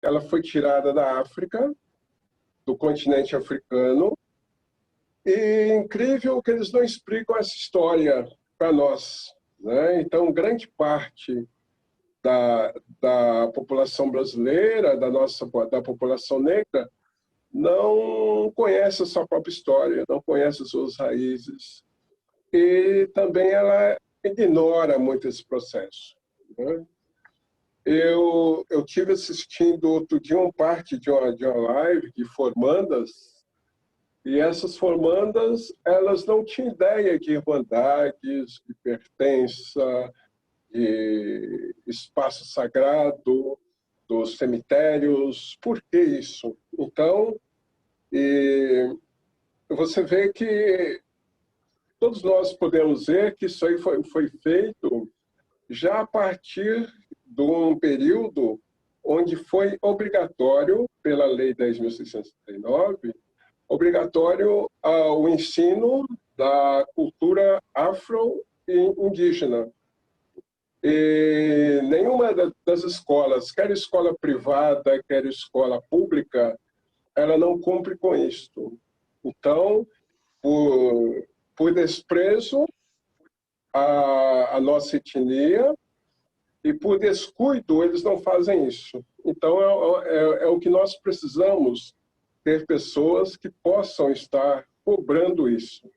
ela foi tirada da África, do continente africano, e é incrível que eles não explicam essa história para nós, né? Então, grande parte da população brasileira, da população negra, não conhece a sua própria história, não conhece as suas raízes, e também ela ignora muito esse processo, né? Eu tive assistindo outro dia parte de uma live de formandas, e essas formandas, elas não tinham ideia de irmandades, de pertença, de espaço sagrado, dos cemitérios. Por que isso? Então, você vê que todos nós podemos ver que isso aí foi feito já a partir de um período onde foi obrigatório, pela Lei 10.639, obrigatório o ensino da cultura afro-indígena. E nenhuma das escolas, quer escola privada, quer escola pública, ela não cumpre com isto. Então, por desprezo à nossa etnia e por descuido, eles não fazem isso. Então, é o que nós precisamos, ter pessoas que possam estar cobrando isso.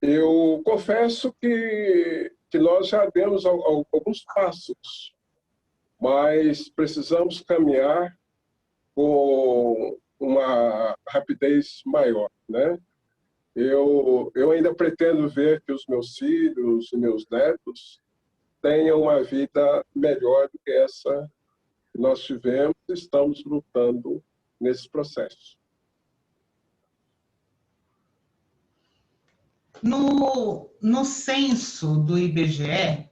Eu confesso que nós já demos alguns passos, mas precisamos caminhar com uma rapidez maior, né? Eu ainda pretendo ver que os meus filhos e meus netos tenham uma vida melhor do que essa que nós tivemos e estamos lutando nesse processo. No censo do IBGE,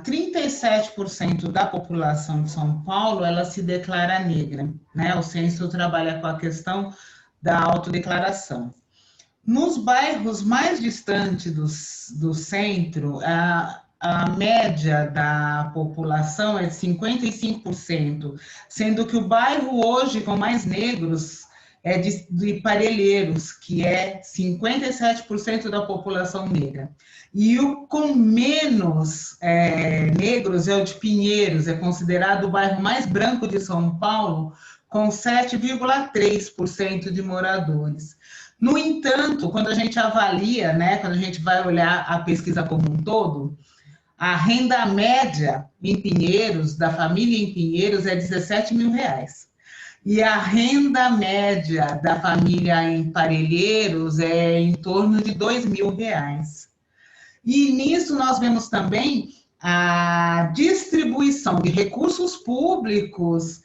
37% da população de São Paulo ela se declara negra, né? O censo trabalha com a questão da autodeclaração. Nos bairros mais distantes do centro, a média da população é de 55%, sendo que o bairro hoje com mais negros é de Parelheiros, que é 57% da população negra. E o com menos negros é o de Pinheiros, é considerado o bairro mais branco de São Paulo, com 7,3% de moradores. No entanto, quando a gente avalia, né, quando a gente vai olhar a pesquisa como um todo, a renda média em Pinheiros, da família em Pinheiros, é R$17 mil. E a renda média da família em Parelheiros é em torno de R$2 mil. E nisso nós vemos também a distribuição de recursos públicos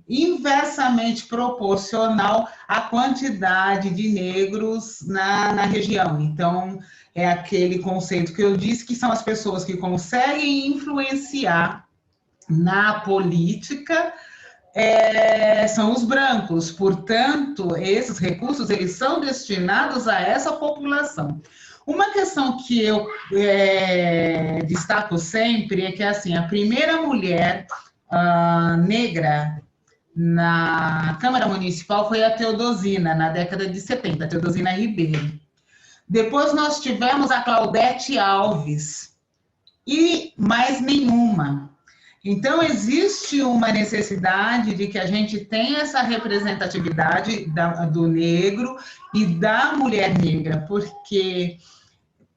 inversamente proporcional à quantidade de negros na região. Então, é aquele conceito que eu disse, que são as pessoas que conseguem influenciar na política, são os brancos. Portanto, esses recursos, eles são destinados a essa população. Uma questão que eu destaco sempre é que, assim, a primeira mulher negra na Câmara Municipal foi a Teodosina, na década de 70, a Teodosina Ribeiro. Depois nós tivemos a Claudete Alves, e mais nenhuma. Então, existe uma necessidade de que a gente tenha essa representatividade do negro e da mulher negra, porque,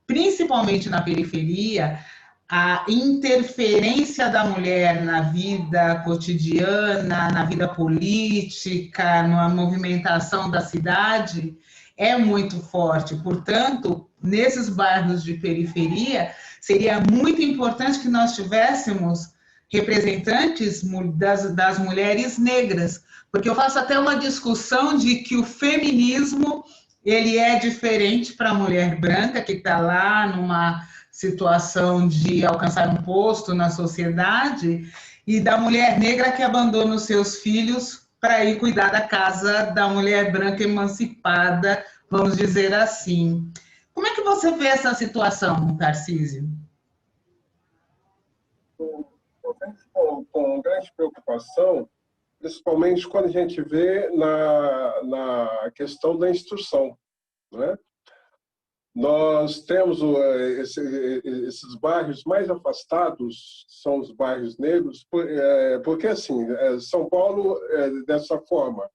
principalmente na periferia, a interferência da mulher na vida cotidiana, na vida política, na movimentação da cidade, é muito forte. Portanto, nesses bairros de periferia, seria muito importante que nós tivéssemos representantes das mulheres negras, porque eu faço até uma discussão de que o feminismo ele é diferente para a mulher branca, que está lá numa situação de alcançar um posto na sociedade, e da mulher negra que abandona os seus filhos para ir cuidar da casa da mulher branca emancipada, vamos dizer assim. Como é que você vê essa situação, Tarcísio? Com bastante preocupação, principalmente quando a gente vê na questão da instrução, né? Nós temos esses bairros mais afastados, são os bairros negros, porque, assim, São Paulo é dessa forma.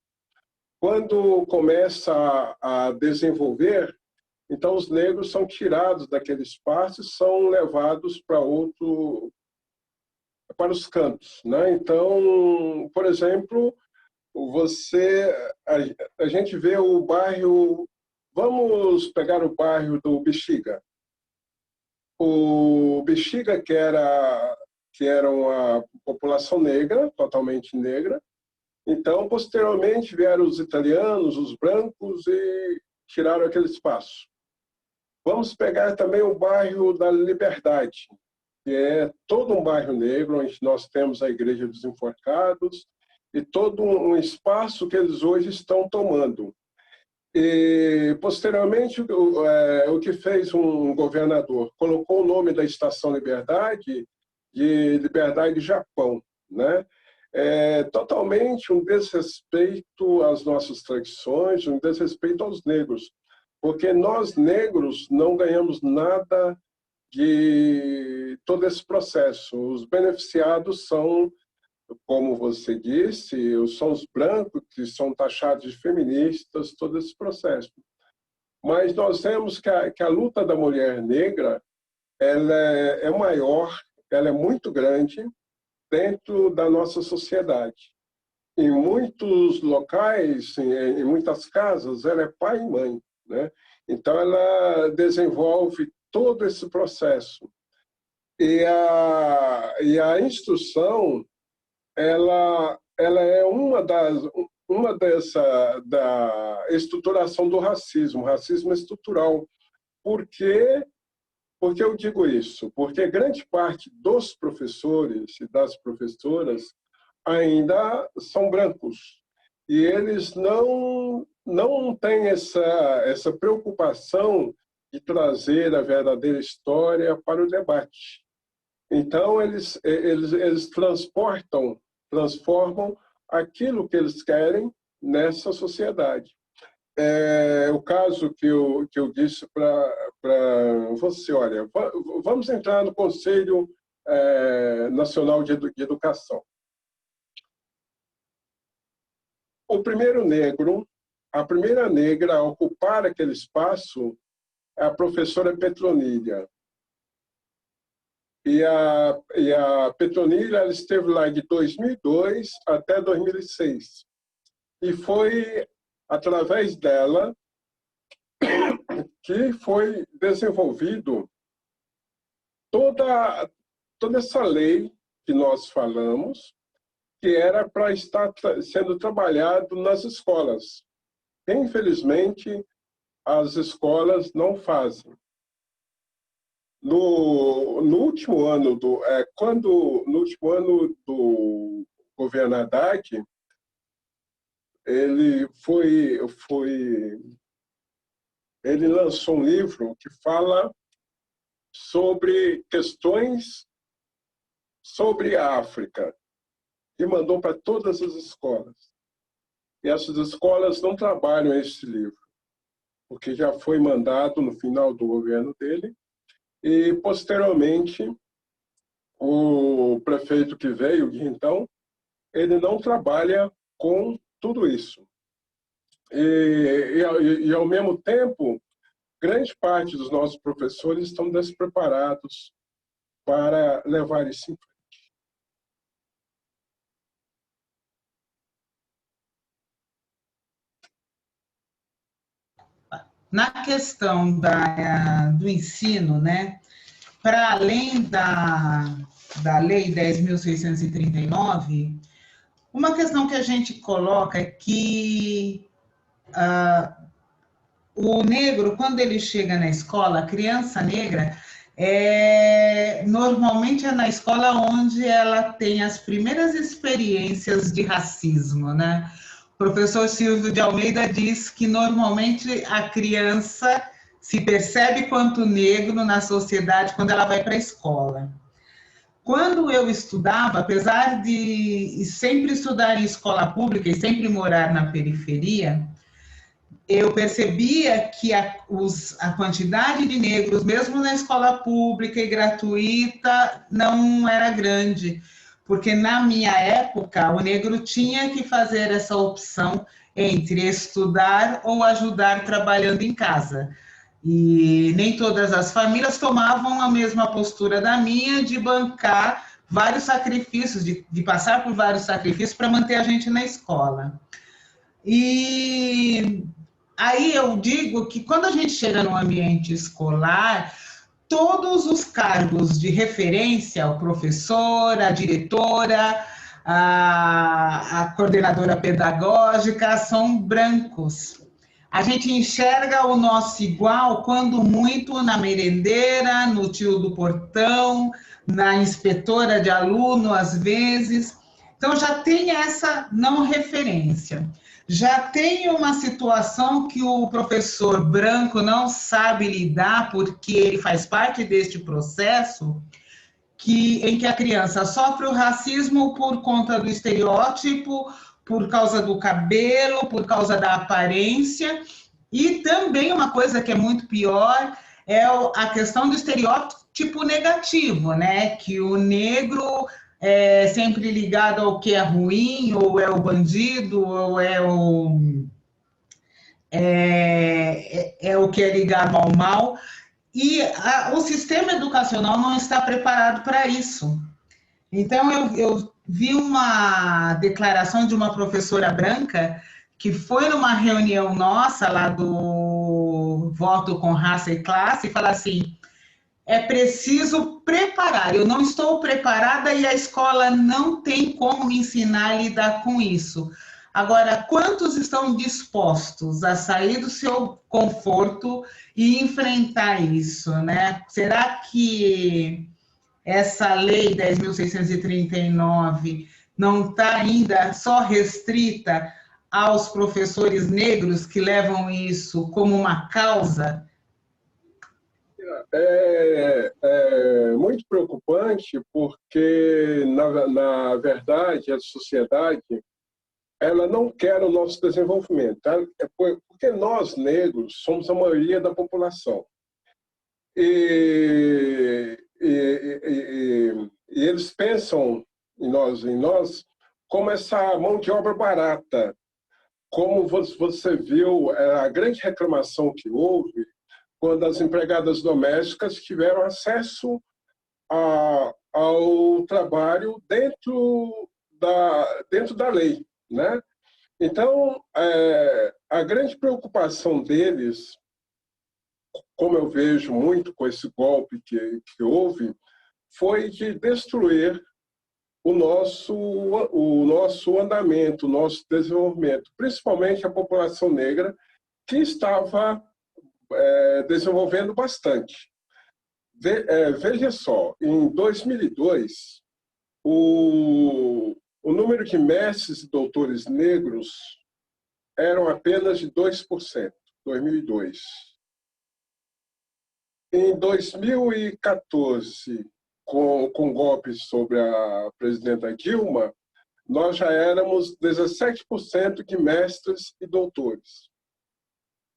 Quando começa a desenvolver, então os negros são tirados daquele espaço e são levados para os cantos, né? Então, por exemplo, a gente vê o bairro. Vamos pegar o bairro do Bexiga. O Bexiga, que era uma população negra, totalmente negra. Então, posteriormente, vieram os italianos, os brancos, e tiraram aquele espaço. Vamos pegar também o bairro da Liberdade, que é todo um bairro negro, onde nós temos a Igreja dos Enforcados, e todo um espaço que eles hoje estão tomando. E, posteriormente, o que fez um governador? Colocou o nome da Estação Liberdade de Liberdade Japão, né? É totalmente um desrespeito às nossas tradições, um desrespeito aos negros, porque nós, negros, não ganhamos nada de todo esse processo. Os beneficiados são, como você disse, são os brancos, que são taxados de feministas, todo esse processo. Mas nós vemos que a luta da mulher negra ela é maior, ela é muito grande dentro da nossa sociedade. Em muitos locais, em muitas casas, ela é pai e mãe, né? Então, ela desenvolve todo esse processo. E a instrução, ela é da estruturação do racismo. O racismo estrutural. Por quê? Porque eu digo isso? Porque grande parte dos professores e das professoras ainda são brancos. E eles não têm essa preocupação de trazer a verdadeira história para o debate. Então, eles transformam aquilo que eles querem nessa sociedade. O caso que eu disse para você, olha, vamos entrar no Conselho Nacional de Educação. O primeiro negro, a primeira negra a ocupar aquele espaço é a professora Petronília. E a Petronília ela esteve lá de 2002 até 2006. E foi através dela que foi desenvolvido toda essa lei que nós falamos, que era para estar sendo trabalhado nas escolas. Infelizmente, as escolas não fazem. No último ano do governo Haddad, ele lançou um livro que fala sobre questões sobre a África e mandou para todas as escolas. E essas escolas não trabalham esse livro, porque já foi mandado no final do governo dele. E, posteriormente, o prefeito que veio de então, ele não trabalha com tudo isso. E ao mesmo tempo, grande parte dos nossos professores estão despreparados para levar isso em frente. Na questão do ensino, né, para além da Lei 10.639, uma questão que a gente coloca é que o negro, quando ele chega na escola, a criança negra, normalmente é na escola onde ela tem as primeiras experiências de racismo, né? O professor Silvio de Almeida diz que normalmente a criança se percebe quanto negro na sociedade quando ela vai para a escola. Quando eu estudava, apesar de sempre estudar em escola pública e sempre morar na periferia, eu percebia que a quantidade de negros, mesmo na escola pública e gratuita, não era grande, porque na minha época o negro tinha que fazer essa opção entre estudar ou ajudar trabalhando em casa. E nem todas as famílias tomavam a mesma postura da minha de bancar vários sacrifícios, de passar por vários sacrifícios para manter a gente na escola. E aí eu digo que quando a gente chega no ambiente escolar, todos os cargos de referência, o professor, a diretora, a coordenadora pedagógica, são brancos. A gente enxerga o nosso igual, quando muito, na merendeira, no tio do portão, na inspetora de aluno, às vezes. Então, já tem essa não referência. Já tem uma situação que o professor branco não sabe lidar, porque ele faz parte deste processo, em que a criança sofre o racismo por conta do estereótipo, por causa do cabelo, por causa da aparência, e também uma coisa que é muito pior é a questão do estereótipo negativo, né? Que o negro é sempre ligado ao que é ruim, ou é o bandido, ou é o que é ligado ao mal. E o sistema educacional não está preparado para isso. Então, eu vi uma declaração de uma professora branca que foi numa reunião nossa lá do Voto com Raça e Classe e fala assim: é preciso preparar. Eu não estou preparada e a escola não tem como me ensinar a lidar com isso. Agora, quantos estão dispostos a sair do seu conforto e enfrentar isso, né? Será que essa lei 10.639 não está ainda só restrita aos professores negros que levam isso como uma causa? É muito preocupante porque, na verdade, a sociedade ela não quer o nosso desenvolvimento, tá? Porque nós, negros, somos a maioria da população. E eles pensam em nós como essa mão de obra barata. Como você viu, a grande reclamação que houve quando as empregadas domésticas tiveram acesso ao trabalho dentro da lei, né? Então, a grande preocupação deles, como eu vejo muito com esse golpe que houve, foi de destruir o nosso andamento, o nosso desenvolvimento, principalmente a população negra, que estava desenvolvendo bastante. Veja só, em 2002, o número de mestres e doutores negros eram apenas de 2%, 2002. Em 2014, com golpes sobre a presidenta Dilma, nós já éramos 17% de mestres e doutores.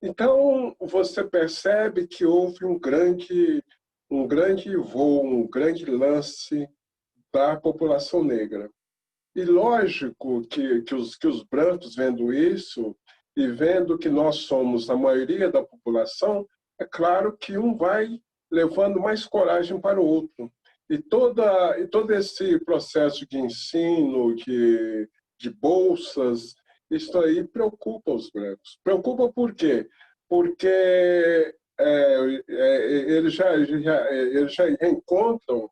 Então, você percebe que houve um grande voo, um grande lance da população negra. E lógico que os brancos, vendo isso, e vendo que nós somos a maioria da população, é claro que um vai levando mais coragem para o outro. E todo esse processo de ensino, de bolsas, isso aí preocupa os brancos. Preocupa por quê? Porque eles já encontram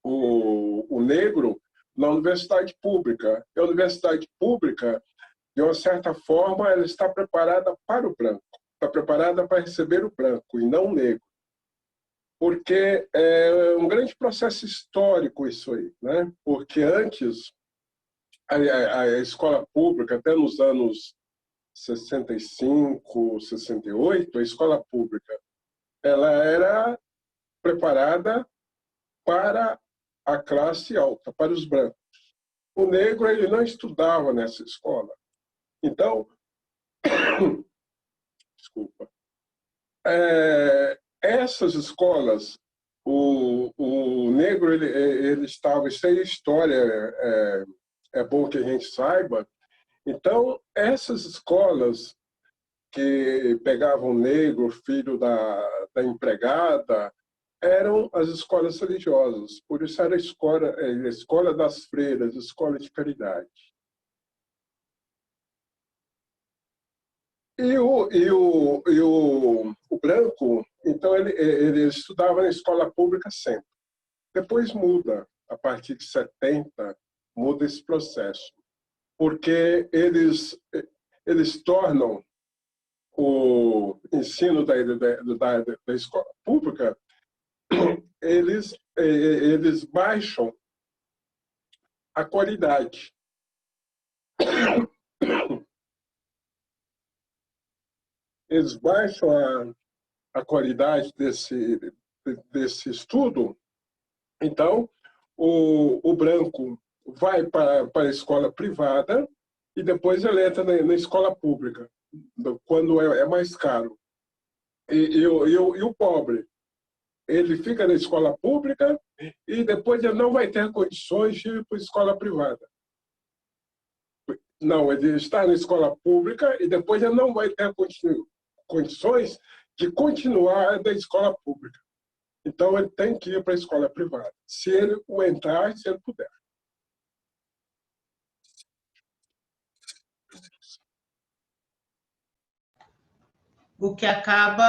o negro na universidade pública. E a universidade pública, de uma certa forma, ela está preparada para o branco, está preparada para receber o branco e não o negro. Porque é um grande processo histórico isso aí, né? Porque antes, a escola pública, até nos anos 65, 68, a escola pública ela era preparada para a classe alta, para os brancos. O negro ele não estudava nessa escola. Então, desculpa, essas escolas, o negro ele estava, isso aí é história, é bom que a gente saiba. Então, essas escolas que pegavam negro, filho da empregada, eram as escolas religiosas. Por isso era a escola das freiras, escola de caridade. O branco, então, ele estudava na escola pública sempre. Depois muda, a partir de 70, muda esse processo. Porque eles tornam o ensino da escola pública, eles baixam a qualidade. Eles baixam a qualidade desse estudo. Então, o branco vai para a escola privada e depois ele entra na escola pública, quando é mais caro. E o pobre, ele fica na escola pública e depois ele não vai ter condições de ir para a escola privada. Não, ele está na escola pública e depois ele não vai ter condições de continuar na escola pública. Então, ele tem que ir para a escola privada, se ele entrar, se ele puder. O que acaba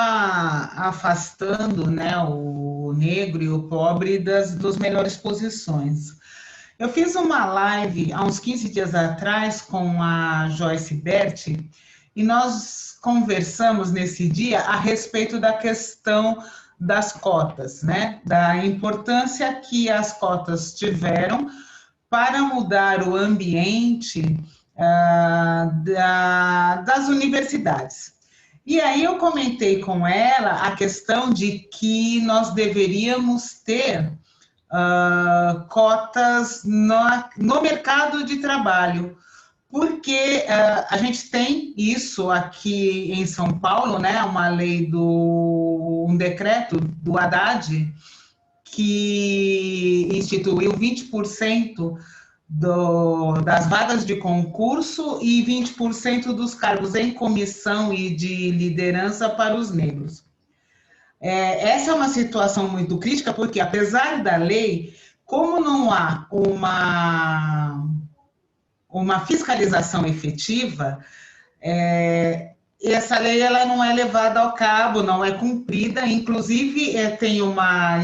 afastando, né, o negro e o pobre dos melhores posições. Eu fiz uma live há uns 15 dias atrás com a Joyce Berti e nós conversamos nesse dia a respeito da questão das cotas, né? Da importância que as cotas tiveram para mudar o ambiente das universidades. E aí eu comentei com ela a questão de que nós deveríamos ter cotas no mercado de trabalho, porque a gente tem isso aqui em São Paulo, né, um decreto do Haddad, que instituiu 20% das vagas de concurso e 20% dos cargos em comissão e de liderança para os negros. Essa é uma situação muito crítica, porque apesar da lei, como não há uma fiscalização efetiva, essa lei ela não é levada ao cabo, não é cumprida. Inclusive, tem uma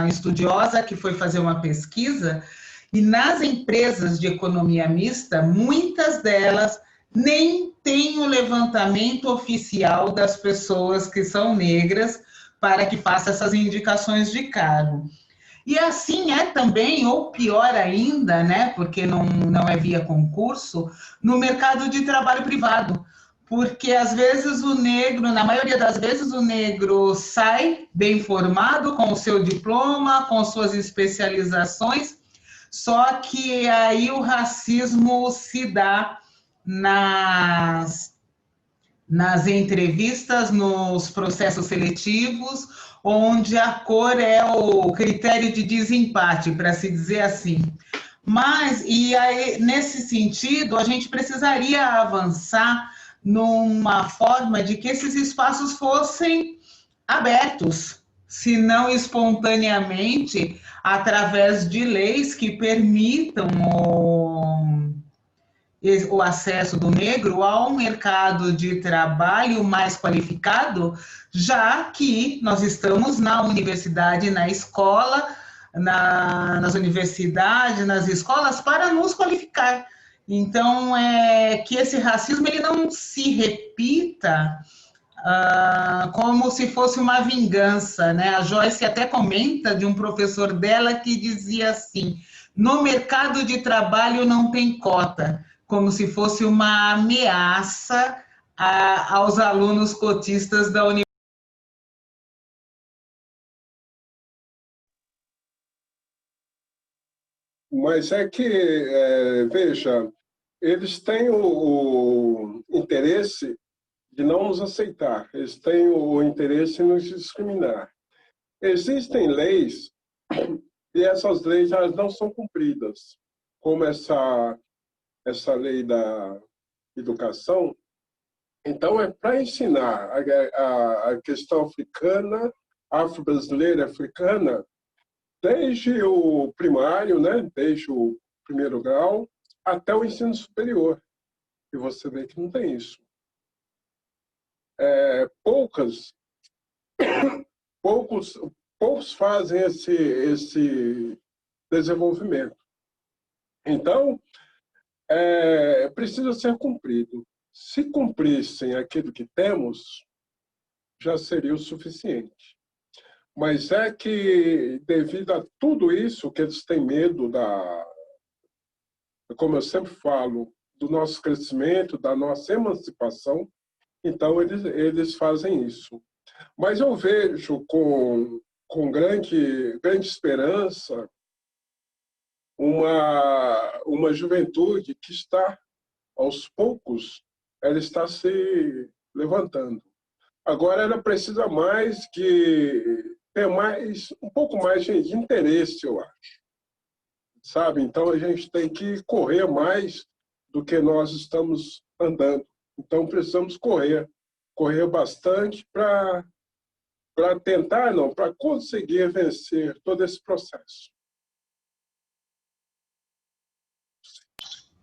estudiosa que foi fazer uma pesquisa, e nas empresas de economia mista, muitas delas nem têm o levantamento oficial das pessoas que são negras para que faça essas indicações de cargo. E assim é também, ou pior ainda, né, porque não é via concurso, no mercado de trabalho privado. Porque às vezes o negro, na maioria das vezes, o negro sai bem formado, com o seu diploma, com suas especializações, só que aí o racismo se dá nas entrevistas, nos processos seletivos, onde a cor é o critério de desempate, para se dizer assim. Mas, e aí, nesse sentido, a gente precisaria avançar numa forma de que esses espaços fossem abertos, se não espontaneamente, através de leis que permitam o acesso do negro ao mercado de trabalho mais qualificado, já que nós estamos na universidade, na escola, nas universidades, nas escolas, para nos qualificar. Então, que esse racismo ele não se repita como se fosse uma vingança, né? A Joyce até comenta de um professor dela que dizia assim: no mercado de trabalho não tem cota, como se fosse uma ameaça aos alunos cotistas da universidade. mas é que, veja, eles têm o interesse de não nos aceitar, eles têm o interesse em nos discriminar. Existem leis e essas leis elas não são cumpridas, como essa lei da educação. Então, é para ensinar a questão africana, afro-brasileira africana, desde o primário, né, desde o primeiro grau, até o ensino superior. E você vê que não tem isso. Poucos fazem esse desenvolvimento. Então, precisa ser cumprido. Se cumprissem aquilo que temos, já seria o suficiente. Mas é que, devido a tudo isso, que eles têm medo como eu sempre falo, do nosso crescimento, da nossa emancipação, então eles fazem isso. Mas eu vejo com grande esperança uma juventude que está, aos poucos, ela está se levantando. Agora ela precisa ter um pouco mais de interesse, eu acho. Sabe? Então a gente tem que correr mais do que nós estamos andando. Então precisamos correr bastante para para conseguir vencer todo esse processo.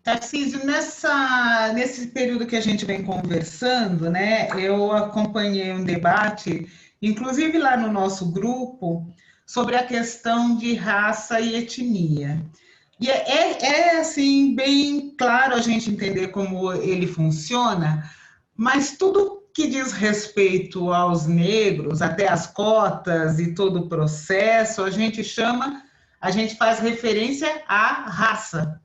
Tarcísio, nesse período que a gente vem conversando, né, eu acompanhei um debate, inclusive lá no nosso grupo, sobre a questão de raça e etnia. E assim, bem claro a gente entender como ele funciona, mas tudo que diz respeito aos negros, até as cotas e todo o processo, a gente faz referência à raça,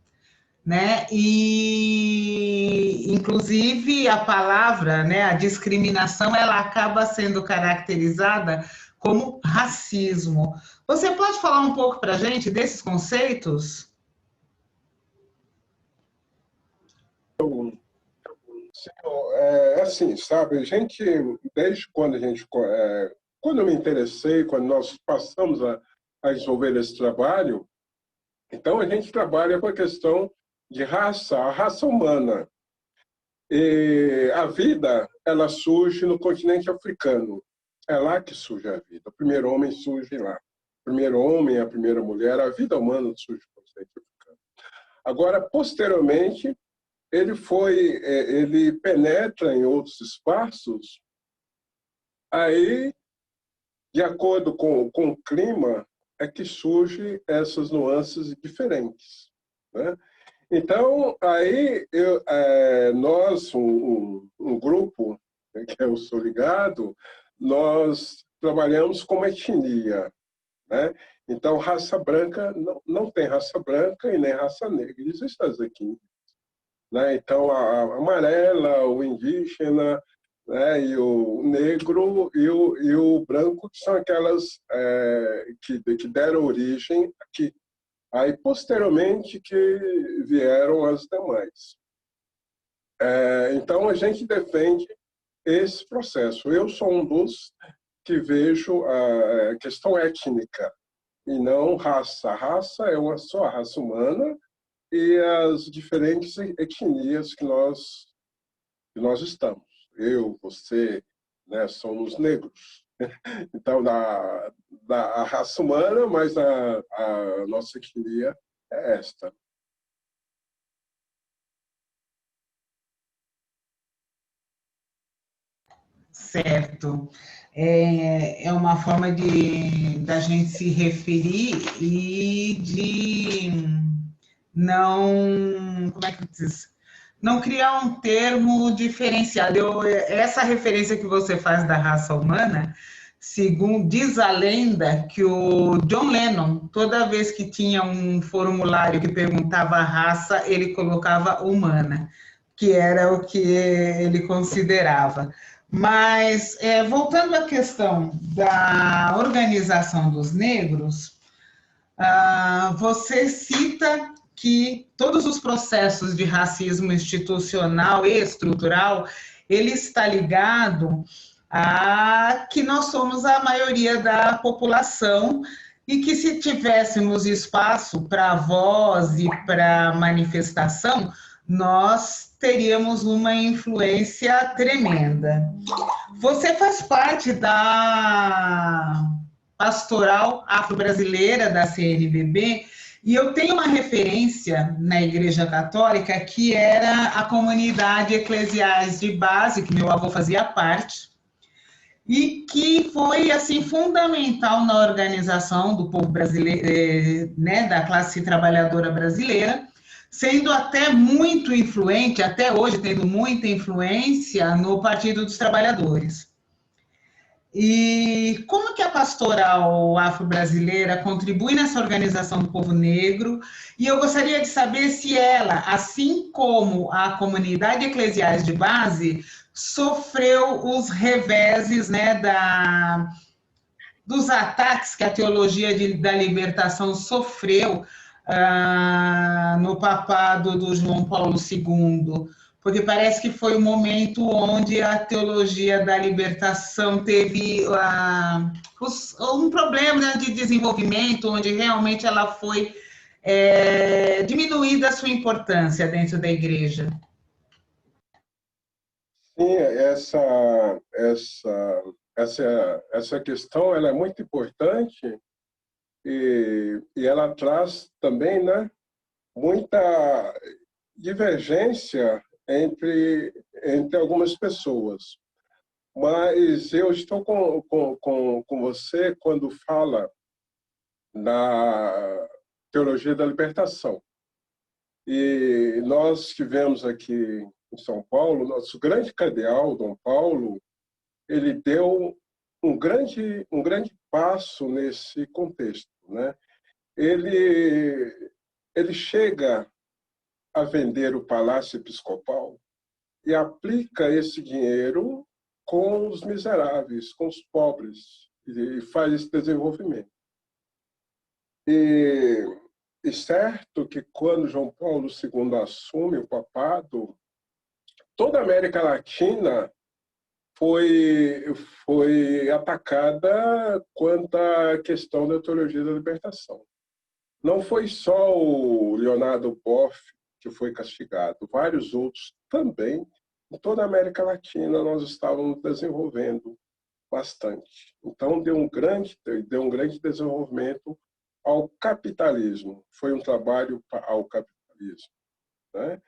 né? E inclusive a palavra, né, a discriminação, ela acaba sendo caracterizada como racismo. Você pode falar um pouco para a gente desses conceitos? Assim, sabe, a gente, desde quando quando eu me interessei, quando nós passamos a desenvolver esse trabalho, então a gente trabalha com a questão de raça, a raça humana. E a vida, ela surge no continente africano. É lá que surge a vida. O primeiro homem surge lá. O primeiro homem, a primeira mulher, a vida humana surge no continente africano. Agora, posteriormente, ele penetra em outros espaços, aí, de acordo com o clima, é que surgem essas nuances diferentes, né? Então, aí, nós, um grupo, que eu sou ligado, nós trabalhamos com etnia, né? Então, raça branca, não tem raça branca e nem raça negra, existem as etnias, né? Então, a amarela, o indígena, né? E o negro e o branco, que são aquelas que deram origem aqui. Aí, posteriormente, que vieram as demais. Então, a gente defende esse processo. Eu sou um dos que vejo a questão étnica e não raça. A raça é uma só, a raça humana e as diferentes etnias que nós estamos. Eu, você, né, somos negros. Então, da raça humana, mas a nossa etnia é esta. Certo. É uma forma da gente se referir e de não, como é que diz? Não criar um termo diferenciado. Essa referência que você faz da raça humana, segundo diz a lenda que o John Lennon, toda vez que tinha um formulário que perguntava a raça, ele colocava humana, que era o que ele considerava. Mas, voltando à questão da organização dos negros, Você cita que todos os processos de racismo institucional e estrutural, ele está ligado a que nós somos a maioria da população e que se tivéssemos espaço para voz e para manifestação, nós teríamos uma influência tremenda. Você faz parte da pastoral afro-brasileira da CNBB, e eu tenho uma referência na Igreja Católica que era a comunidade eclesiais de base, que meu avô fazia parte, e que foi assim fundamental na organização do povo brasileiro, né, da classe trabalhadora brasileira, sendo até muito influente, até hoje tendo muita influência no Partido dos Trabalhadores. E como que a pastoral afro-brasileira contribui nessa organização do povo negro? E eu gostaria de saber se ela, assim como a comunidade eclesiais de base, sofreu os reveses, né, dos ataques que a teologia da libertação sofreu no papado do João Paulo II, porque parece que foi o momento onde a teologia da libertação teve um problema, né, de desenvolvimento, onde realmente ela foi diminuída a sua importância dentro da igreja. Sim, essa questão ela é muito importante e ela traz também, né, muita divergência entre algumas pessoas. Mas eu estou com você quando fala na teologia da libertação. E nós tivemos aqui em São Paulo, nosso grande cardeal, Dom Paulo, ele deu um grande passo nesse contexto, né? Ele chega a vender o Palácio Episcopal e aplica esse dinheiro com os miseráveis, com os pobres, e faz esse desenvolvimento. E certo que quando João Paulo II assume o papado, toda a América Latina foi atacada quanto à questão da teologia da libertação. Não foi só o Leonardo Boff que foi castigado, vários outros também. Em toda a América Latina nós estávamos desenvolvendo bastante. Então deu um grande desenvolvimento ao capitalismo. Foi um trabalho ao capitalismo, né?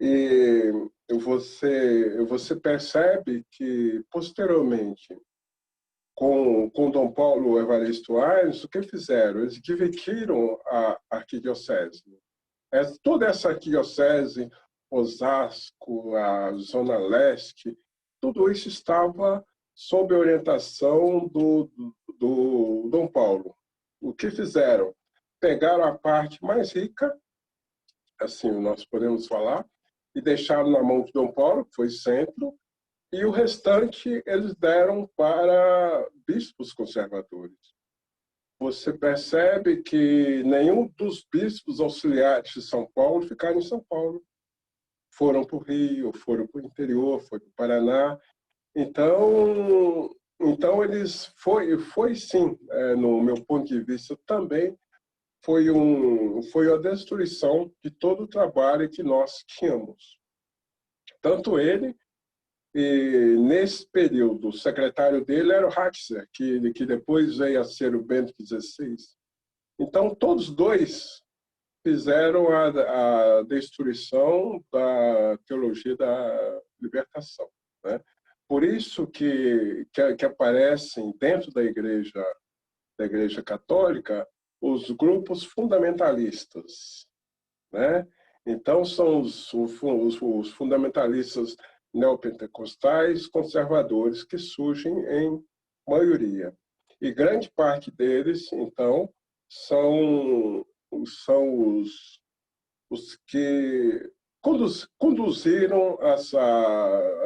E você percebe que, posteriormente, com Dom Paulo Evaristo Arnes, o que fizeram? Eles dividiram a arquidiocese. Toda essa arquidiocese, Osasco, a Zona Leste, tudo isso estava sob a orientação do Dom Paulo. O que fizeram? Pegaram a parte mais rica, assim nós podemos falar, e deixaram na mão de Dom Paulo, que foi centro, e o restante eles deram para bispos conservadores. Você percebe que nenhum dos bispos auxiliares de São Paulo ficaram em São Paulo. Foram para o Rio, foram para o interior, foram para o Paraná. Então eles foi sim, no meu ponto de vista também, foi a destruição de todo o trabalho que nós tínhamos. Tanto ele, e nesse período, o secretário dele era o Ratzer, que depois veio a ser o Bento XVI. Então, todos dois fizeram a destruição da teologia da libertação, né? Por isso que aparecem dentro da Igreja Católica os grupos fundamentalistas, né? Então, são os fundamentalistas neopentecostais conservadores que surgem em maioria. E grande parte deles, então, são os que conduziram a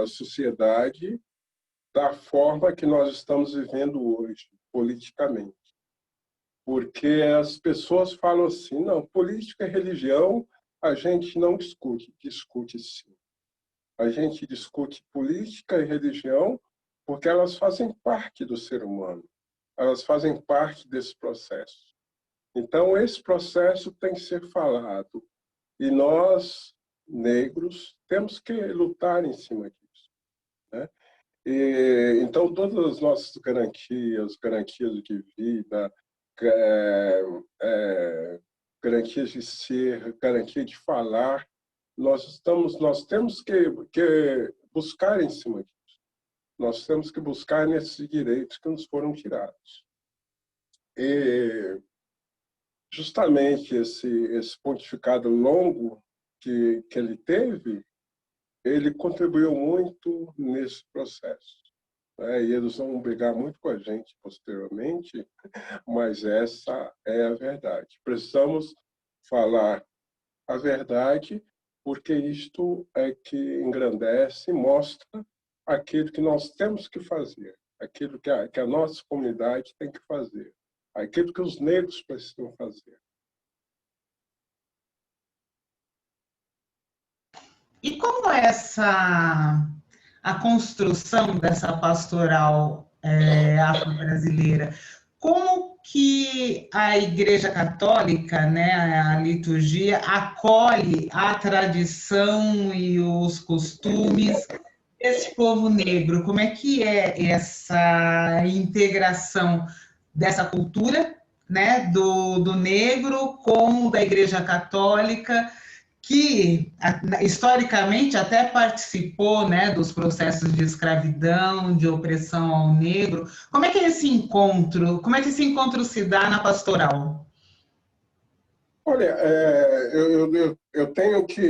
sociedade da forma que nós estamos vivendo hoje, politicamente. porque as pessoas falam assim, não, política e religião a gente não discute, discute sim. A gente discute política e religião porque elas fazem parte do ser humano, elas fazem parte desse processo. Então, esse processo tem que ser falado e nós, negros, temos que lutar em cima disso, né? Então, todas as nossas garantias de vida, é, garantias de ser, garantia de falar, nós temos que buscar em cima disso. Nós temos que buscar nesses direitos que nos foram tirados. E justamente esse pontificado longo que ele teve, ele contribuiu muito nesse processo. E eles vão brigar muito com a gente posteriormente, mas essa é a verdade. Precisamos falar a verdade, porque isto é que engrandece e mostra aquilo que nós temos que fazer, aquilo que a nossa comunidade tem que fazer, aquilo que os negros precisam fazer. E como é a construção dessa pastoral afro-brasileira? Como que a Igreja Católica, né, a liturgia, acolhe a tradição e os costumes desse povo negro? Como é que é essa integração dessa cultura, né, do negro com da Igreja Católica, que historicamente até participou, né, dos processos de escravidão, de opressão ao negro? Como é que é esse encontro? Como é que esse encontro se dá na pastoral? Olha, eu tenho que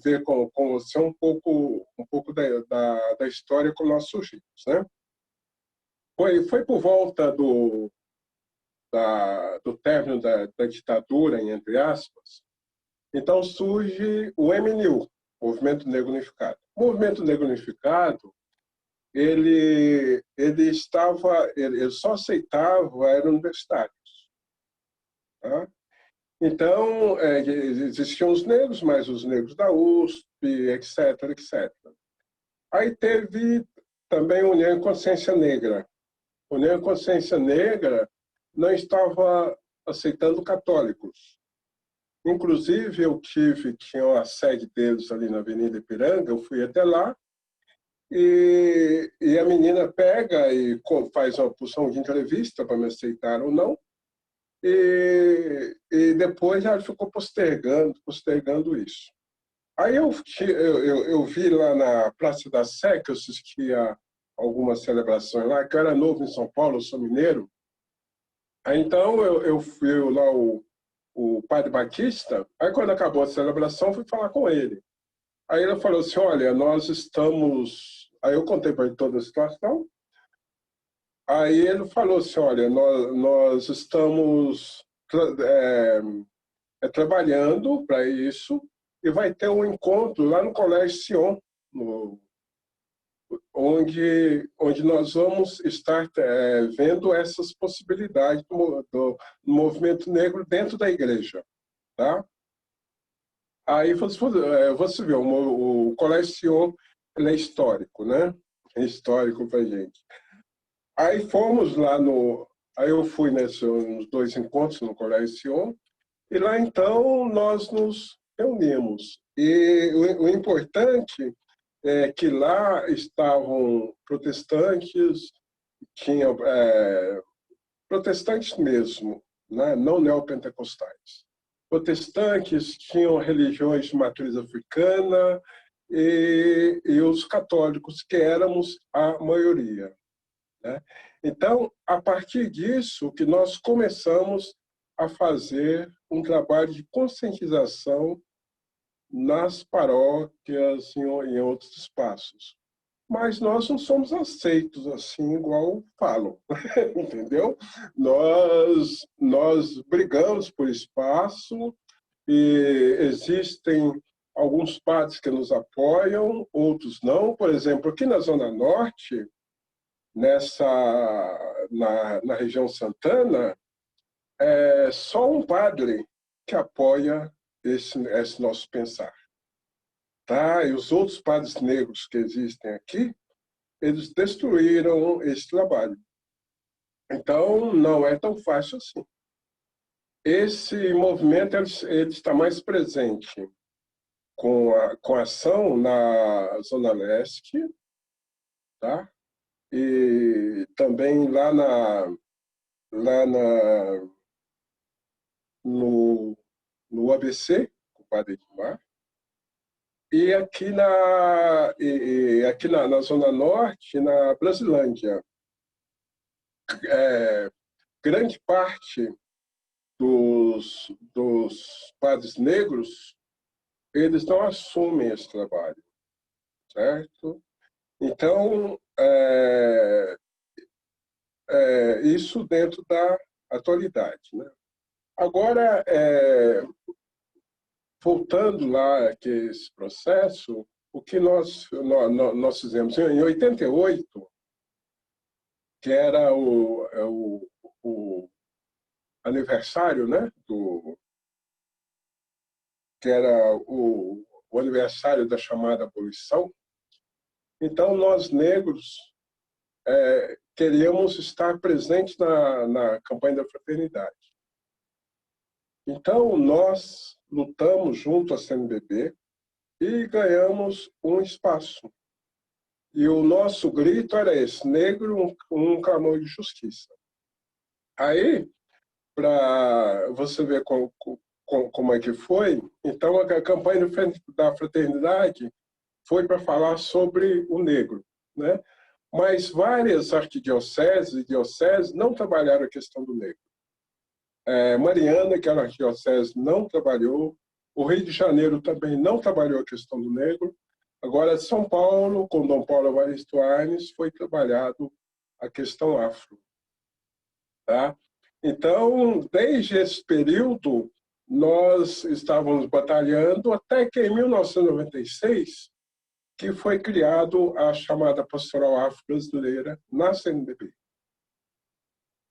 ver com você um pouco da história como nós surgimos, né? Foi por volta do término da ditadura, entre aspas. Então surge o MNU, Movimento Negro Unificado. O Movimento Negro Unificado, ele só aceitava eram universitários, tá? Então existiam os negros, mas os negros da USP, etc, etc. Aí teve também a União e Consciência Negra. A União e Consciência Negra não estava aceitando católicos. Inclusive, tinha a sede deles ali na Avenida Ipiranga, eu fui até lá, e a menina pega e faz uma porção de entrevista para me aceitar ou não, e depois ela ficou postergando isso. Aí eu vi lá na Praça da Sé, que eu assistia algumas celebrações lá, que eu era novo em São Paulo, eu sou mineiro. Aí então eu fui lá o padre Batista, aí quando acabou a celebração, fui falar com ele. Aí ele falou assim, olha, nós estamos... Aí eu contei para ele toda a situação. Aí ele falou assim, olha, nós estamos trabalhando para isso e vai ter um encontro lá no Colégio Sion, onde nós vamos estar vendo essas possibilidades do movimento negro dentro da igreja, tá? Aí você vê, o Colégio Sion, ele é histórico, né? É histórico para a gente. Aí fomos lá aí eu fui nesses 2 encontros no Colégio Sion, e lá então nós nos reunimos. E o importante é que lá estavam protestantes, tinha protestantes mesmo, né? Não neopentecostais. Protestantes tinham religiões de matriz africana e os católicos, que éramos a maioria, né? Então, a partir disso, que nós começamos a fazer um trabalho de conscientização nas paróquias e em outros espaços. Mas nós não somos aceitos assim, igual falam, entendeu? Nós brigamos por espaço e existem alguns padres que nos apoiam, outros não. Por exemplo, aqui na Zona Norte, na região Santana, é só um padre que apoia esse nosso pensar. Tá? E os outros padres negros que existem aqui, eles destruíram esse trabalho. Então, não é tão fácil assim. Esse movimento ele está mais presente com a ação na Zona Leste, tá? E também no ABC, com o Padre Edmar, e aqui na Zona Norte, na Brasilândia. Grande parte dos padres negros, eles não assumem esse trabalho, certo? Então, isso dentro da atualidade, né? Agora, voltando lá que esse processo, o que nós fizemos em 88, que era o aniversário, né, que era o aniversário da chamada abolição. Então, nós negros queríamos estar presentes na campanha da fraternidade. Então, nós lutamos junto à CNBB e ganhamos um espaço. E o nosso grito era esse: negro, um clamor de justiça. Aí, para você ver como é que foi, então a campanha da fraternidade foi para falar sobre o negro, né? Mas várias arquidioceses e dioceses não trabalharam a questão do negro. Mariana, que era arquidiocese, não trabalhou. O Rio de Janeiro também não trabalhou a questão do negro. Agora, São Paulo, com Dom Paulo Evaristo Arnes, foi trabalhado a questão afro. Tá? Então, desde esse período, nós estávamos batalhando até que, em 1996, que foi criado a chamada Pastoral Afro-Brasileira na CNBB,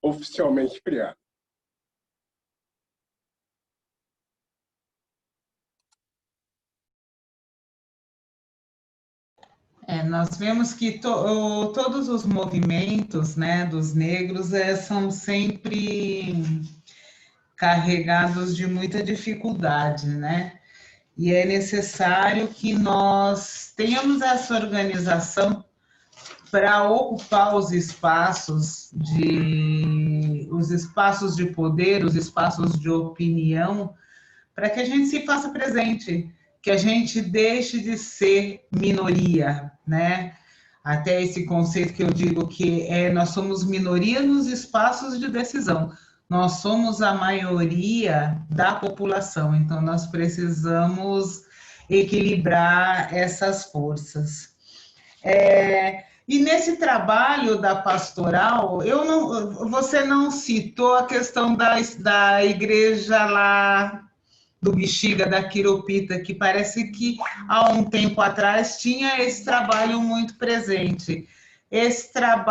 oficialmente criada. Nós vemos que todos os movimentos, né, dos negros são sempre carregados de muita dificuldade, né? E é necessário que nós tenhamos essa organização para ocupar os espaços de poder, os espaços de opinião, para que a gente se faça presente, que a gente deixe de ser minoria, né? Até esse conceito que eu digo que nós somos minoria nos espaços de decisão. Nós somos a maioria da população, então nós precisamos equilibrar essas forças. E nesse trabalho da pastoral, você não citou a questão da igreja lá do Bexiga, da Quiropita, que parece que há um tempo atrás tinha esse trabalho muito presente. Essa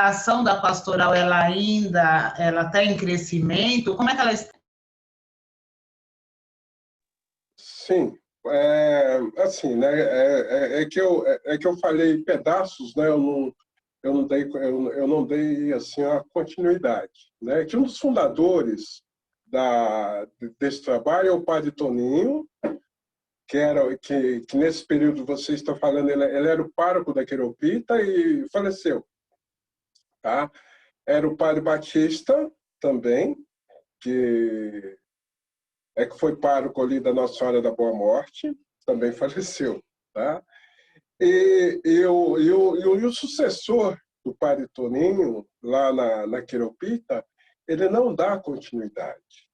ação da pastoral, ela está em crescimento? Como é que ela está? Sim, assim, né? É que eu falei pedaços, né? Eu não dei assim a continuidade, né? Que um dos fundadores desse trabalho é o Padre Toninho, que nesse período você está falando, ele era o pároco da Quiropita e faleceu, tá? Era o Padre Batista também, que foi pároco ali da Nossa Senhora da Boa Morte, também faleceu, tá? E o sucessor do Padre Toninho, lá na Quiropita, ele não dá continuidade,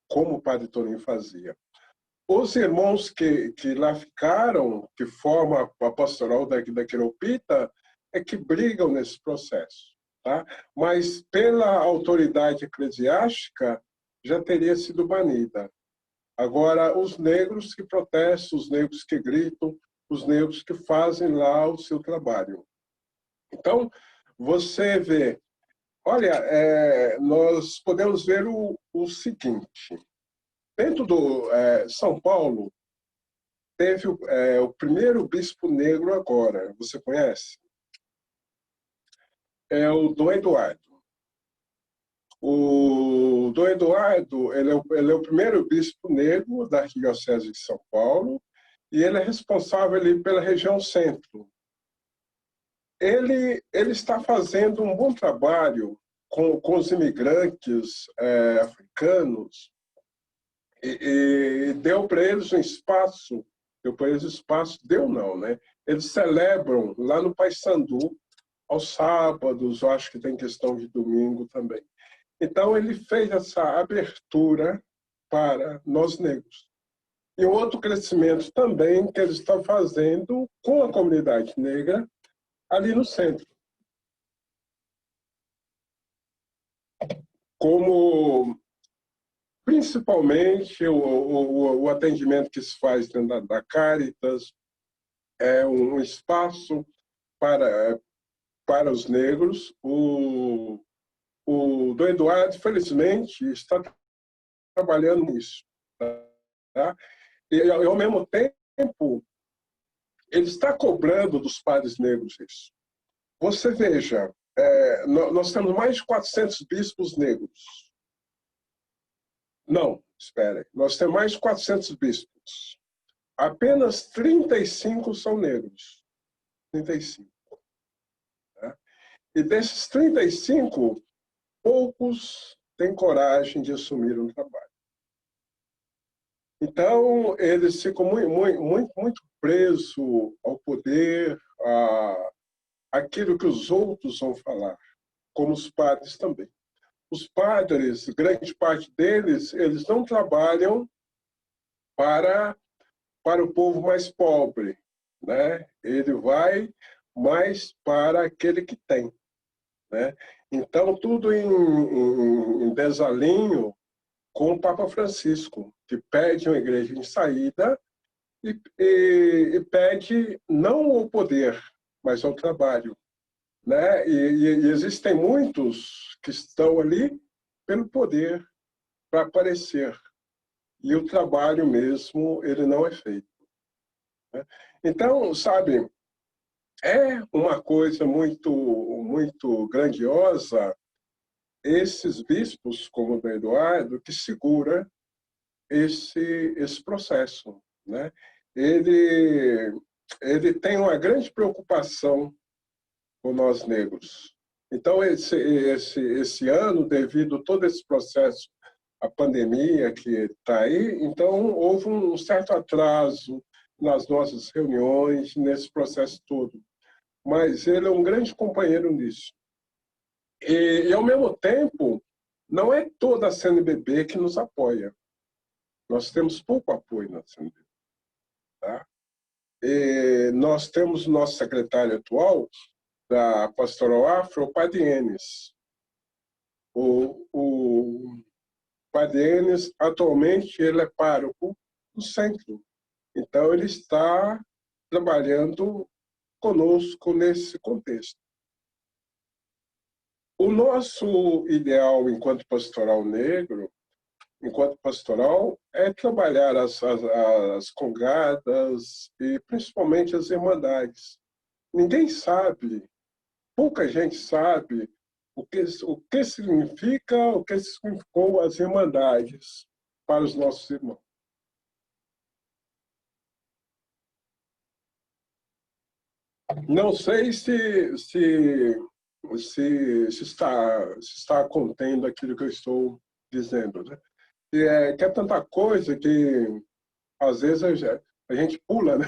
como o Padre Toninho fazia. Os irmãos que lá ficaram, que formam a pastoral da Quiropita, que brigam nesse processo, tá? Mas pela autoridade eclesiástica já teria sido banida. Agora, os negros que protestam, os negros que gritam, os negros que fazem lá o seu trabalho. Então, você vê, olha, nós podemos ver o seguinte, dentro do São Paulo, teve o primeiro bispo negro agora, você conhece? É o Dom Eduardo. O Dom Eduardo, ele é o primeiro bispo negro da Arquidiocese de São Paulo e ele é responsável ali pela região centro. Ele está fazendo um bom trabalho com os imigrantes africanos e deu para eles um espaço, deu não, né? Eles celebram lá no Paissandu, aos sábados, eu acho que tem questão de domingo também. Então, ele fez essa abertura para nós negros. E outro crescimento também que ele está fazendo com a comunidade negra ali no centro. Como, principalmente, o atendimento que se faz dentro da Caritas, é um espaço para os negros. O Dom Eduardo, felizmente, está trabalhando nisso. Tá? E, ao mesmo tempo, ele está cobrando dos padres negros isso. Você veja, nós temos mais de 400 bispos negros. Não, espere. Nós temos mais de 400 bispos. Apenas 35 são negros. 35. Tá? E desses 35, poucos têm coragem de assumir um trabalho. Então, eles ficam muito presos ao poder, àquilo que os outros vão falar, como os padres também. Os padres, grande parte deles, eles não trabalham para o povo mais pobre, né? Ele vai mais para aquele que tem, né? Então, tudo em desalinho com o Papa Francisco, que pede uma igreja em saída e pede não o poder, mas o trabalho. Né? E existem muitos que estão ali pelo poder, para aparecer. E o trabalho mesmo, ele não é feito. Né? Então, sabe, é uma coisa muito grandiosa esses bispos, como o Eduardo, que segura esse processo. Né? Ele tem uma grande preocupação com nós negros. Então, esse ano, devido a todo esse processo, a pandemia que está aí, então houve um certo atraso nas nossas reuniões, nesse processo todo. Mas ele é um grande companheiro nisso. E ao mesmo tempo, não é toda a CNBB que nos apoia. Nós temos pouco apoio na CNBB. Tá? E nós temos o nosso secretário atual, da Pastoral Afro, o Padre Enes. O Padre Enes, atualmente, ele é pároco do centro. Então, ele está trabalhando conosco nesse contexto. O nosso ideal enquanto pastoral negro, enquanto pastoral, é trabalhar as congadas e principalmente as irmandades. Ninguém sabe, pouca gente sabe o que significou as irmandades para os nossos irmãos. Não sei se está contendo aquilo que eu estou dizendo. Né? Que é tanta coisa que, às vezes, a gente pula, né?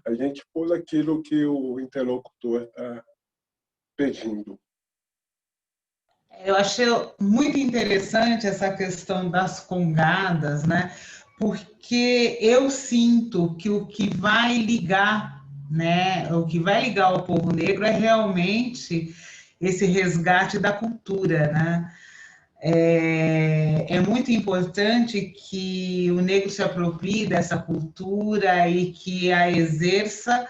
A gente pula aquilo que o interlocutor está pedindo. Eu achei muito interessante essa questão das congadas, né? Porque eu sinto que o que vai ligar, né? O que vai ligar o povo negro é realmente esse resgate da cultura, né? É muito importante que o negro se aproprie dessa cultura e que a exerça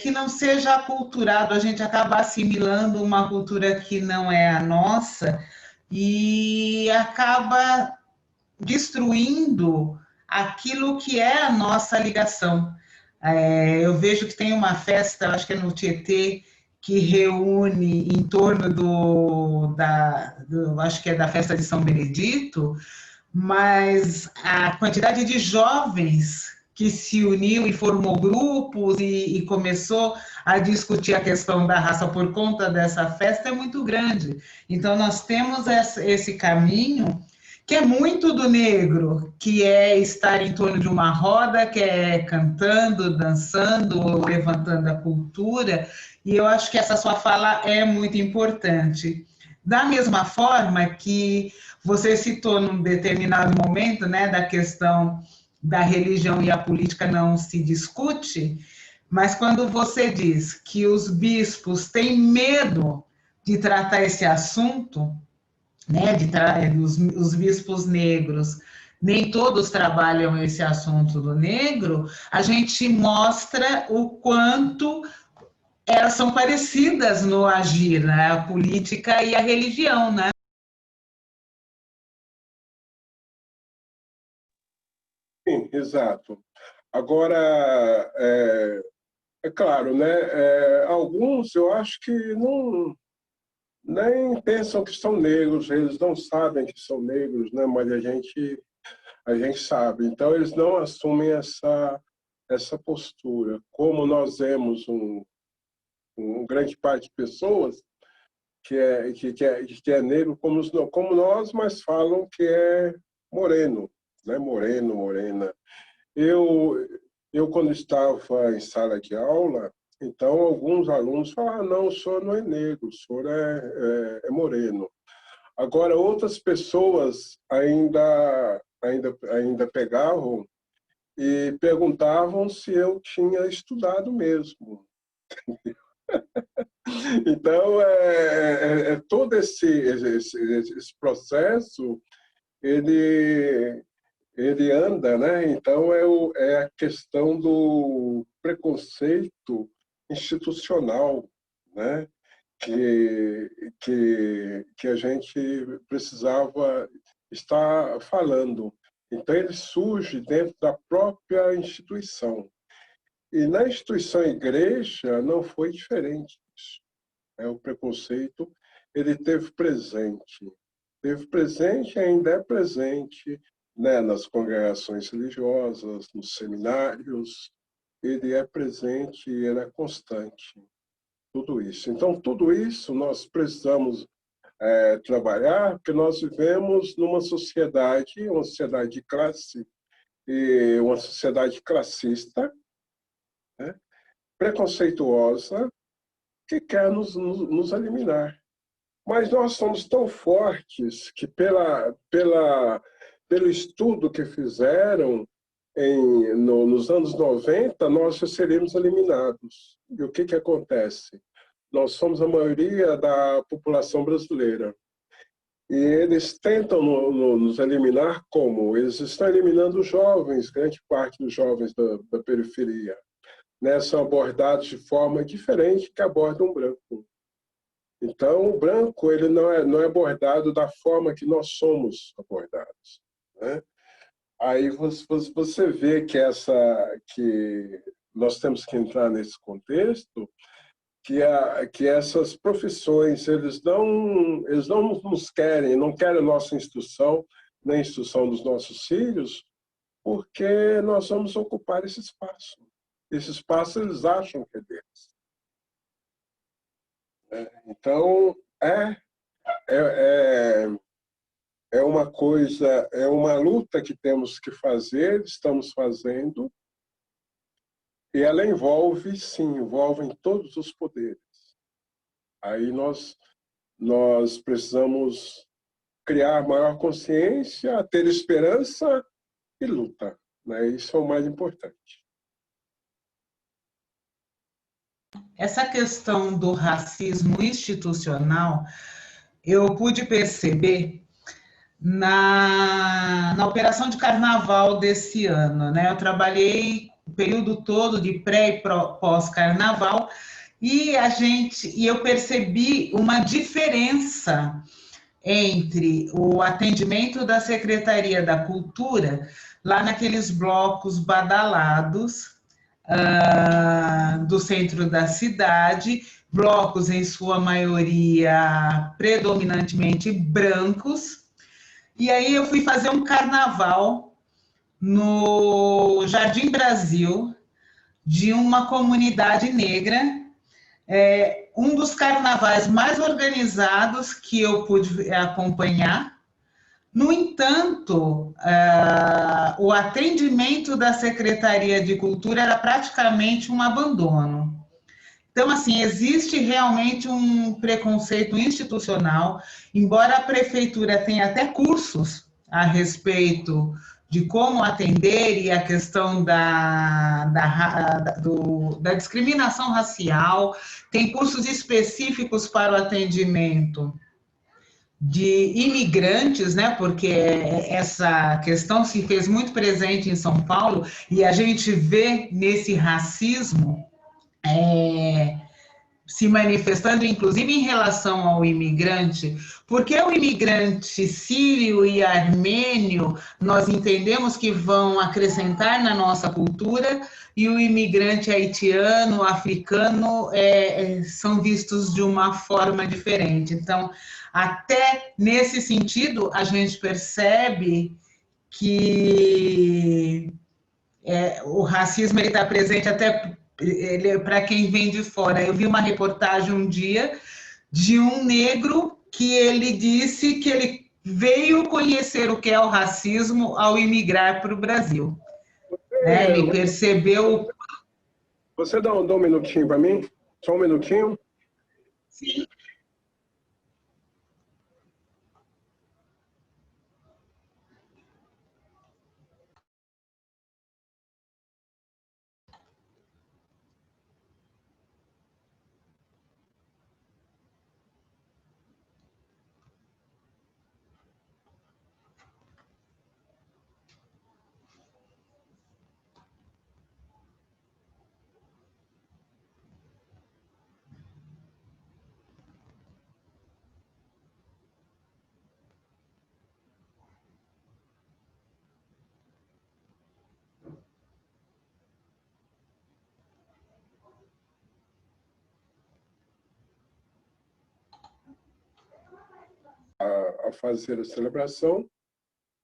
que não seja aculturado, a gente acaba assimilando uma cultura que não é a nossa e acaba destruindo aquilo que é a nossa ligação. Eu vejo que tem uma festa, acho que é no Tietê, que reúne em torno acho que é da festa de São Benedito, mas a quantidade de jovens que se uniu e formou grupos e começou a discutir a questão da raça por conta dessa festa é muito grande. Então, nós temos esse caminho que é muito do negro, que é estar em torno de uma roda, que é cantando, dançando, levantando a cultura, e eu acho que essa sua fala é muito importante. Da mesma forma que você citou num determinado momento, né, da questão da religião e a política não se discute, mas quando você diz que os bispos têm medo de tratar esse assunto, né, os bispos negros, nem todos trabalham esse assunto do negro, a gente mostra o quanto elas são parecidas no agir, né, a política e a religião, né? Sim, exato. Agora, é claro, né? Alguns eu acho que não nem pensam que são negros, eles não sabem que são negros, né? Mas a gente sabe. Então eles não assumem essa postura. Como nós vemos um grande parte de pessoas que é negro como nós, mas falam que é moreno, né? Moreno, morena. Eu, eu quando estava em sala de aula, então alguns alunos falaram, não, o senhor não é negro, o senhor é moreno. Agora, outras pessoas ainda pegavam e perguntavam se eu tinha estudado mesmo. Então, todo esse processo, ele, ele anda, né? Então, é a questão do preconceito institucional, né? Que a gente precisava estar falando. Então, ele surge dentro da própria instituição. E na instituição igreja não foi diferente. O preconceito ele teve presente e ainda é presente, né, nas congregações religiosas, nos seminários, ele é presente e ele é constante. Tudo isso. Então, tudo isso nós precisamos trabalhar, porque nós vivemos numa sociedade, uma sociedade de classe, e uma sociedade classista, né, preconceituosa, que quer nos eliminar. Mas nós somos tão fortes que, pelo estudo que fizeram nos anos 90, nós já seríamos eliminados. E o que acontece? Nós somos a maioria da população brasileira. E eles tentam nos eliminar como? Eles estão eliminando os jovens, grande parte dos jovens da periferia. Né? São abordados de forma diferente que abordam um branco. Então, o branco ele não é abordado da forma que nós somos abordados. Né? Aí você vê que nós temos que entrar nesse contexto, que essas profissões eles não nos querem, não querem a nossa instrução, nem a instrução dos nossos filhos, porque nós vamos ocupar esse espaço. Esse espaço eles acham que é deles. Então, é, é, é uma coisa, é uma luta que temos que fazer, estamos fazendo, e ela envolve, sim, envolve todos os poderes. Aí nós precisamos criar maior consciência, ter esperança e luta. Né? Isso é o mais importante. Essa questão do racismo institucional, eu pude perceber na operação de carnaval desse ano, né? Eu trabalhei período todo de pré e pós-carnaval, e eu percebi uma diferença entre o atendimento da Secretaria da Cultura, lá naqueles blocos badalados do centro da cidade, blocos em sua maioria predominantemente brancos, e aí eu fui fazer um carnaval no Jardim Brasil, de uma comunidade negra, um dos carnavais mais organizados que eu pude acompanhar. No entanto, o atendimento da Secretaria de Cultura era praticamente um abandono. Então, assim, existe realmente um preconceito institucional, embora a prefeitura tenha até cursos a respeito de como atender e a questão da discriminação racial, tem cursos específicos para o atendimento de imigrantes, né? Porque essa questão se fez muito presente em São Paulo e a gente vê nesse racismo se manifestando, inclusive em relação ao imigrante, porque o imigrante sírio e armênio nós entendemos que vão acrescentar na nossa cultura, e o imigrante haitiano, africano, são vistos de uma forma diferente. Então, até nesse sentido, a gente percebe que o racismo está presente até para quem vem de fora. Eu vi uma reportagem um dia de um negro que ele disse que ele veio conhecer o que é o racismo ao imigrar para o Brasil. Ele percebeu... Você dá um minutinho para mim? Só um minutinho? Sim. A fazer a celebração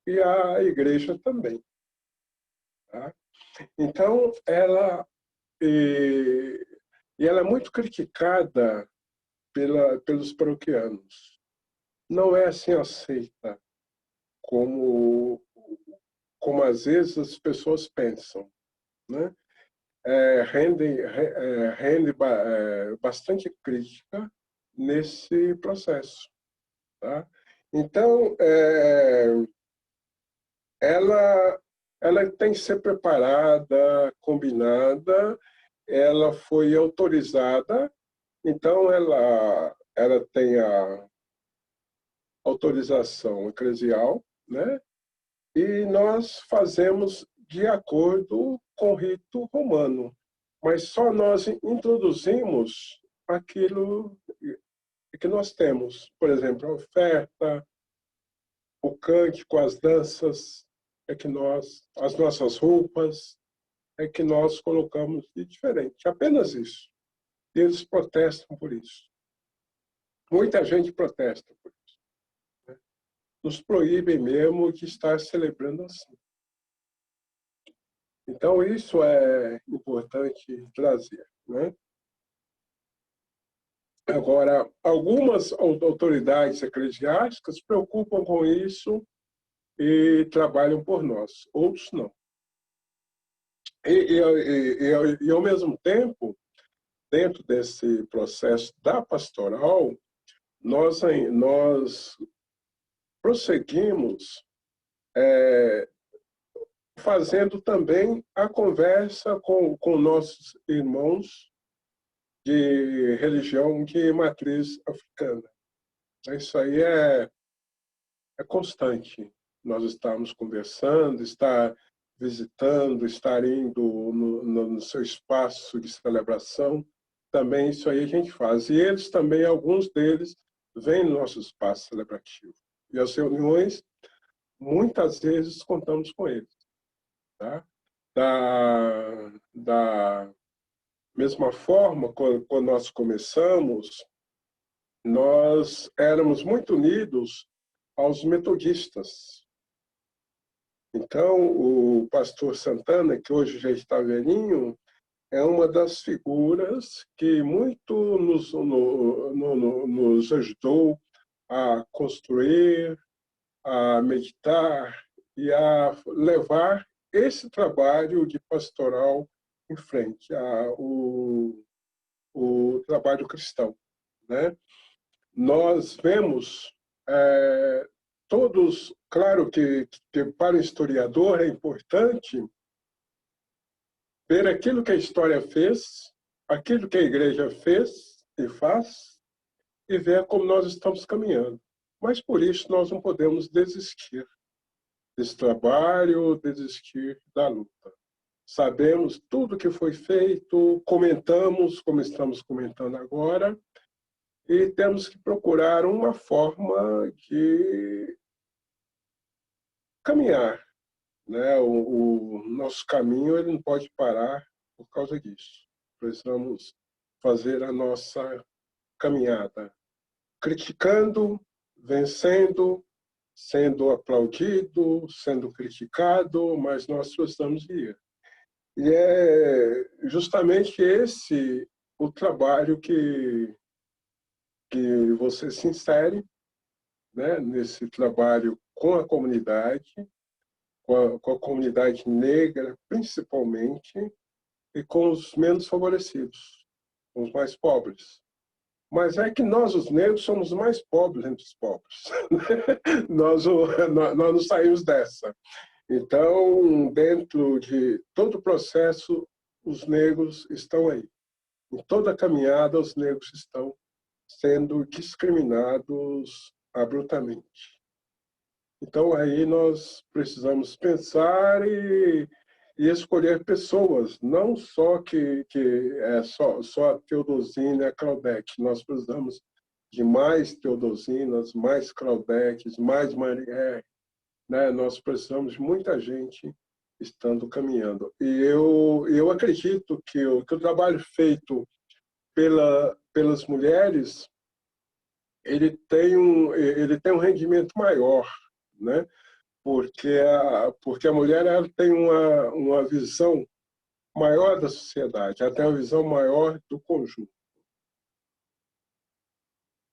e a igreja também. Tá? Então, ela é muito criticada pelos paroquianos. Não é assim aceita como às vezes as pessoas pensam, né? Rende bastante crítica nesse processo. Tá? Então, ela tem que ser preparada, combinada, ela foi autorizada, então ela tem a autorização eclesial, né? E nós fazemos de acordo com o rito romano, mas só nós introduzimos aquilo que nós temos, por exemplo, a oferta, o cântico, as danças, as nossas roupas, que nós colocamos de diferente. Apenas isso. E eles protestam por isso. Muita gente protesta por isso. Né? Nos proíbem mesmo de estar celebrando assim. Então, isso é importante trazer. Né? Agora, algumas autoridades eclesiásticas se preocupam com isso e trabalham por nós, outros não. E ao mesmo tempo, dentro desse processo da pastoral, nós prosseguimos fazendo também a conversa com nossos irmãos de religião de matriz africana. Isso aí é constante. Nós estamos conversando, está visitando, estar indo no seu espaço de celebração, também isso aí a gente faz. E eles também, alguns deles, vêm no nosso espaço celebrativo. E as reuniões, muitas vezes, contamos com eles. Tá? Da mesma forma, quando nós começamos, nós éramos muito unidos aos metodistas. Então, o pastor Santana, que hoje já está velhinho, é uma das figuras que muito nos ajudou a construir, a meditar e a levar esse trabalho de pastoral em frente, o trabalho cristão, né? Nós vemos todos, claro que para o historiador é importante ver aquilo que a história fez, aquilo que a igreja fez e faz, e ver como nós estamos caminhando. Mas por isso nós não podemos desistir desse trabalho, desistir da luta. Sabemos tudo que foi feito, comentamos, como estamos comentando agora, e temos que procurar uma forma de caminhar, né? O nosso caminho ele não pode parar por causa disso. Precisamos fazer a nossa caminhada, criticando, vencendo, sendo aplaudido, sendo criticado, mas nós precisamos ir. E é justamente esse o trabalho que você se insere, né, nesse trabalho com a comunidade, com a comunidade negra, principalmente, e com os menos favorecidos, com os mais pobres. Mas é que nós, os negros, somos mais pobres entre os pobres. nós não saímos dessa. Então, dentro de todo o processo, os negros estão aí. Em toda a caminhada, os negros estão sendo discriminados abruptamente. Então, aí nós precisamos pensar e escolher pessoas, não só que é só a Teodosina e a Claudete. Nós precisamos de mais Teodosinas, mais Claudetes, mais Marielle, né? Nós precisamos de muita gente estando caminhando. E eu acredito que o trabalho feito pelas mulheres ele tem um rendimento maior, né? Porque a mulher ela tem uma visão maior da sociedade, ela tem uma visão maior do conjunto.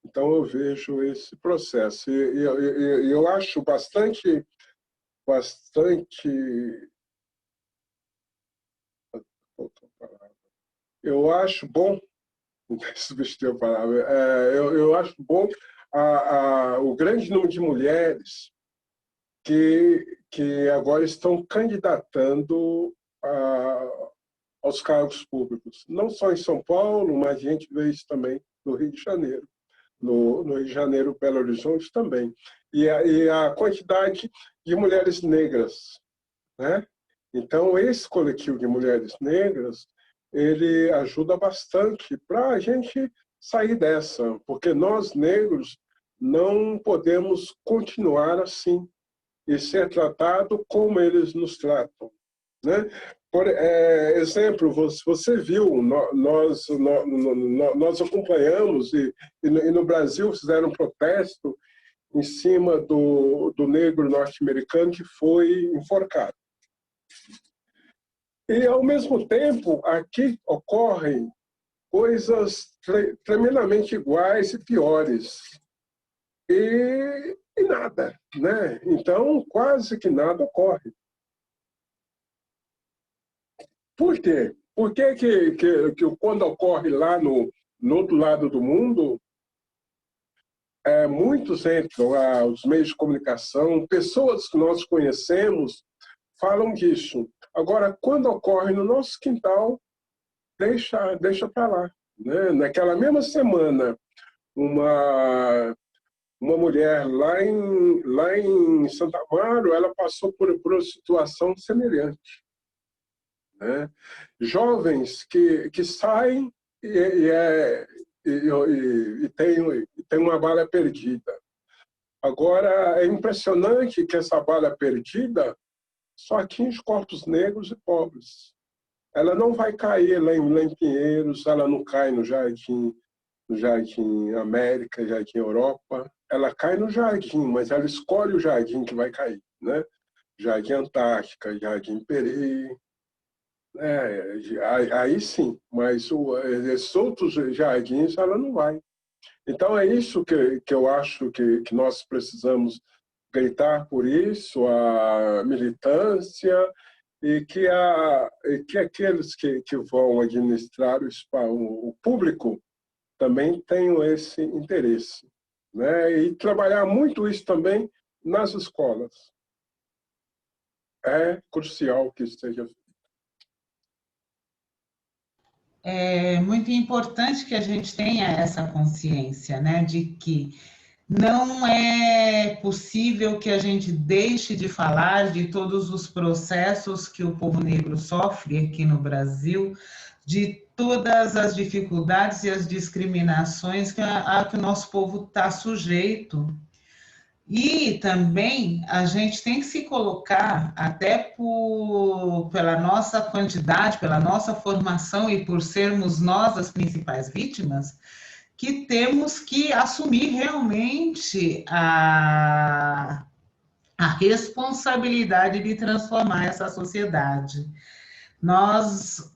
Então eu vejo esse processo e eu acho bastante eu acho bom substituir a palavra. Eu acho bom o grande número de mulheres que agora estão candidatando aos cargos públicos. Não só em São Paulo, mas a gente vê isso também no Rio de Janeiro. No Rio de Janeiro, Belo Horizonte também. E a quantidade de mulheres negras, né? Então, esse coletivo de mulheres negras, ele ajuda bastante para a gente sair dessa, porque nós, negros, não podemos continuar assim e ser tratado como eles nos tratam, né? Por exemplo, você viu, nós acompanhamos e no Brasil fizeram um protesto em cima do negro norte-americano que foi enforcado. E, ao mesmo tempo, aqui ocorrem coisas tremendamente iguais e piores. E nada, né? Então, quase que nada ocorre. Por quê? Por que quando ocorre lá no outro lado do mundo, muitos entram, os meios de comunicação, pessoas que nós conhecemos, falam disso. Agora, quando ocorre no nosso quintal, deixa para lá, né? Naquela mesma semana, uma Uma mulher lá em Santa Amaro, ela passou por uma situação semelhante, né? Jovens que saem e tem uma bala perdida. Agora, é impressionante que essa bala perdida só atinge corpos negros e pobres. Ela não vai cair lá em Pinheiros, ela não cai no Jardim América, Jardim Europa. Ela cai no jardim, mas ela escolhe o jardim que vai cair, né? Jardim Antártica, Jardim Peri. Aí sim, mas esses outros jardins ela não vai. Então é isso que eu acho que nós precisamos gritar por isso, a militância, e que aqueles que vão administrar o público também tenham esse interesse, né? E trabalhar muito isso também nas escolas. É crucial que isso seja feito. É muito importante que a gente tenha essa consciência, né, de que não é possível que a gente deixe de falar de todos os processos que o povo negro sofre aqui no Brasil, de todas as dificuldades e as discriminações que o nosso povo está sujeito. E também a gente tem que se colocar, até pela nossa quantidade, pela nossa formação e por sermos nós as principais vítimas, que temos que assumir realmente a responsabilidade de transformar essa sociedade. Nós,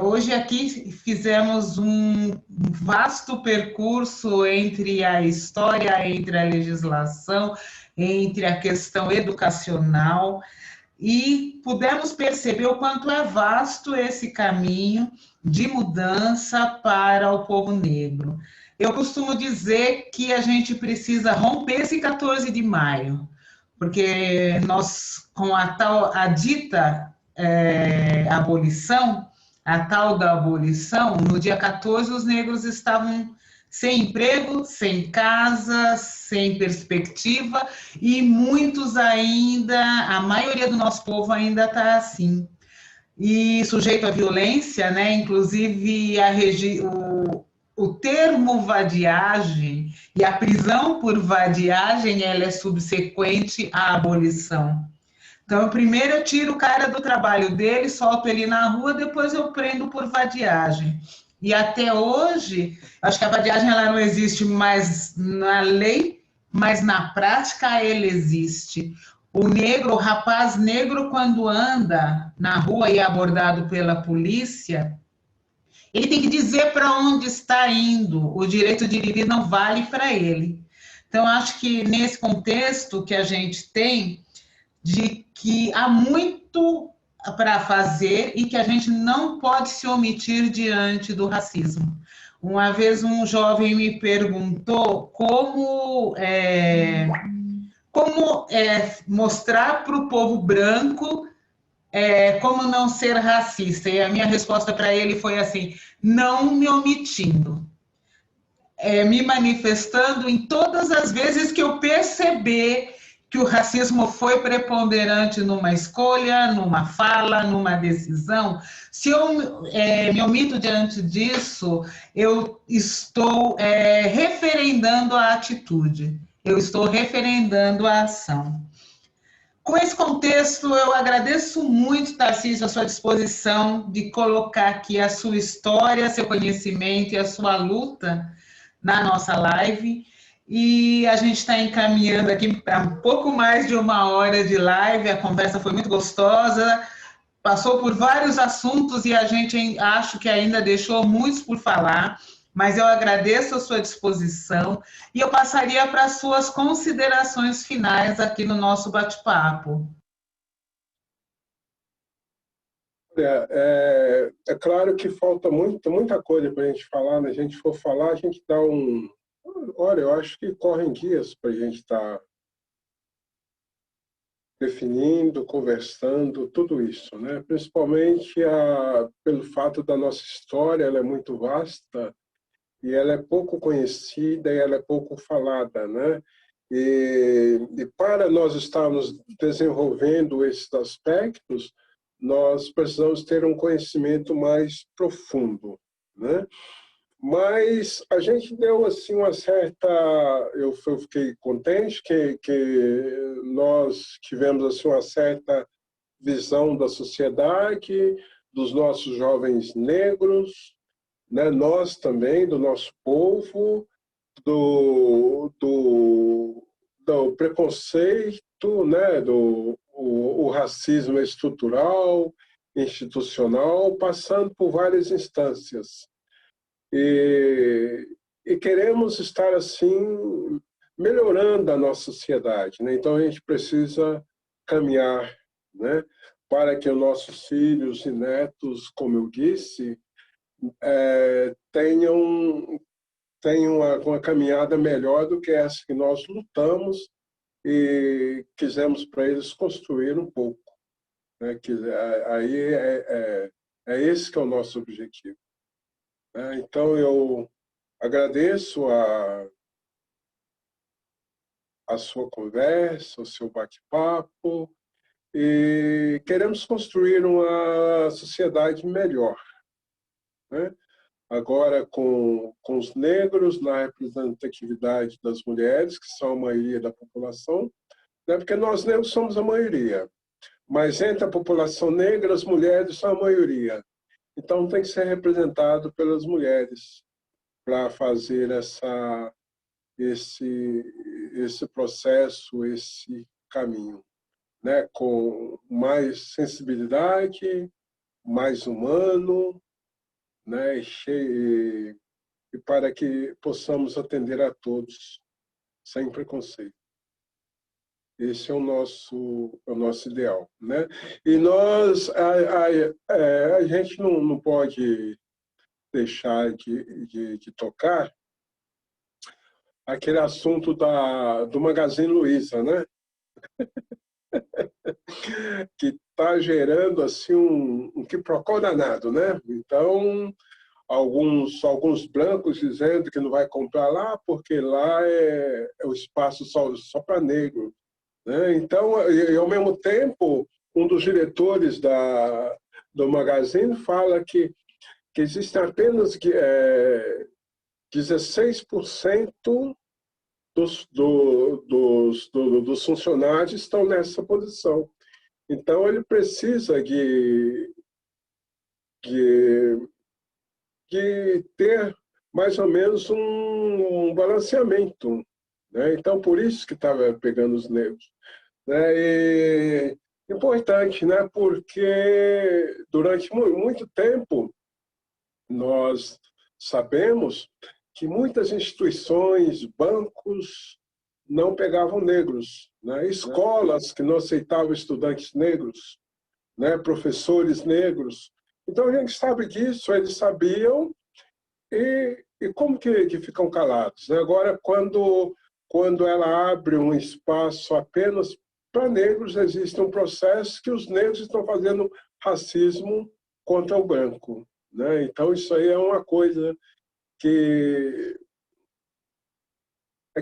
hoje aqui, fizemos um vasto percurso entre a história, entre a legislação, entre a questão educacional, e pudemos perceber o quanto é vasto esse caminho de mudança para o povo negro. Eu costumo dizer que a gente precisa romper esse 14 de maio, porque nós, com a dita abolição, a tal da abolição, no dia 14 os negros estavam sem emprego, sem casa, sem perspectiva, e muitos ainda, a maioria do nosso povo ainda está assim. E sujeito à violência, né? Inclusive o termo vadiagem e a prisão por vadiagem, ela é subsequente à abolição. Então, primeiro eu tiro o cara do trabalho dele, solto ele na rua, depois eu prendo por vadiagem. E até hoje, acho que a vadiagem ela não existe mais na lei, mas na prática ela existe. O negro, o rapaz negro, quando anda na rua e é abordado pela polícia, ele tem que dizer para onde está indo. O direito de ir não vale para ele. Então, acho que nesse contexto que a gente tem, de que há muito para fazer e que a gente não pode se omitir diante do racismo. Uma vez um jovem me perguntou como mostrar para o povo branco como não ser racista. E a minha resposta para ele foi assim: não me omitindo. Me manifestando em todas as vezes que eu perceber que o racismo foi preponderante numa escolha, numa fala, numa decisão. Se eu me omito diante disso, eu estou referendando a atitude, eu estou referendando a ação. Com esse contexto, eu agradeço muito, Tarcísio, a sua disposição de colocar aqui a sua história, seu conhecimento e a sua luta na nossa live. E a gente está encaminhando aqui para um pouco mais de 1 hora de live. A conversa foi muito gostosa, passou por vários assuntos e a gente acho que ainda deixou muitos por falar, mas eu agradeço a sua disposição e eu passaria para as suas considerações finais aqui no nosso bate-papo. É claro que falta muita coisa para a gente falar, né? Se a gente for falar, a gente dá um... Olha, eu acho que correm dias para a gente estar definindo, conversando, tudo isso, né? Principalmente pelo fato da nossa história, ela é muito vasta e ela é pouco conhecida e ela é pouco falada, né? E para nós estarmos desenvolvendo esses aspectos, nós precisamos ter um conhecimento mais profundo, né? Mas a gente deu assim uma certa, eu fiquei contente que nós tivemos assim uma certa visão da sociedade, dos nossos jovens negros, né? Nós também, do nosso povo, do preconceito, né? O racismo estrutural, institucional, passando por várias instâncias. E queremos estar assim melhorando a nossa sociedade, né? Então a gente precisa caminhar, né, para que os nossos filhos e netos, como eu disse, tenham uma caminhada melhor do que essa que nós lutamos e quisemos para eles construir um pouco, né? Que aí é esse que é o nosso objetivo. Então, eu agradeço a sua conversa, o seu bate-papo, e queremos construir uma sociedade melhor, né? Agora, com os negros na representatividade das mulheres, que são a maioria da população, né? Porque nós negros somos a maioria, mas entre a população negra, as mulheres são a maioria. Então, tem que ser representado pelas mulheres para fazer esse processo, esse caminho, né? Com mais sensibilidade, mais humano, né? E para que possamos atender a todos, sem preconceito. Esse é o nosso ideal, né? E nós, a gente não pode deixar de tocar aquele assunto do Magazine Luiza, né? Que está gerando assim um quiprocó danado, né? Então, alguns brancos dizendo que não vai comprar lá porque lá é o espaço só para negro, né? Então, e ao mesmo tempo, um dos diretores do Magazine fala que existem apenas 16% dos funcionários estão nessa posição. Então, ele precisa de ter mais ou menos um balanceamento, né? Então, por isso que estava pegando os negros, né? E importante, né? Porque durante muito tempo nós sabemos que muitas instituições, bancos, não pegavam negros, né? Escolas que não aceitavam estudantes negros, né? Professores negros. Então, a gente sabe disso, eles sabiam, e como que ficam calados, né? Agora, quando ela abre um espaço apenas para negros, existe um processo que os negros estão fazendo racismo contra o branco, né? Então, isso aí é uma coisa que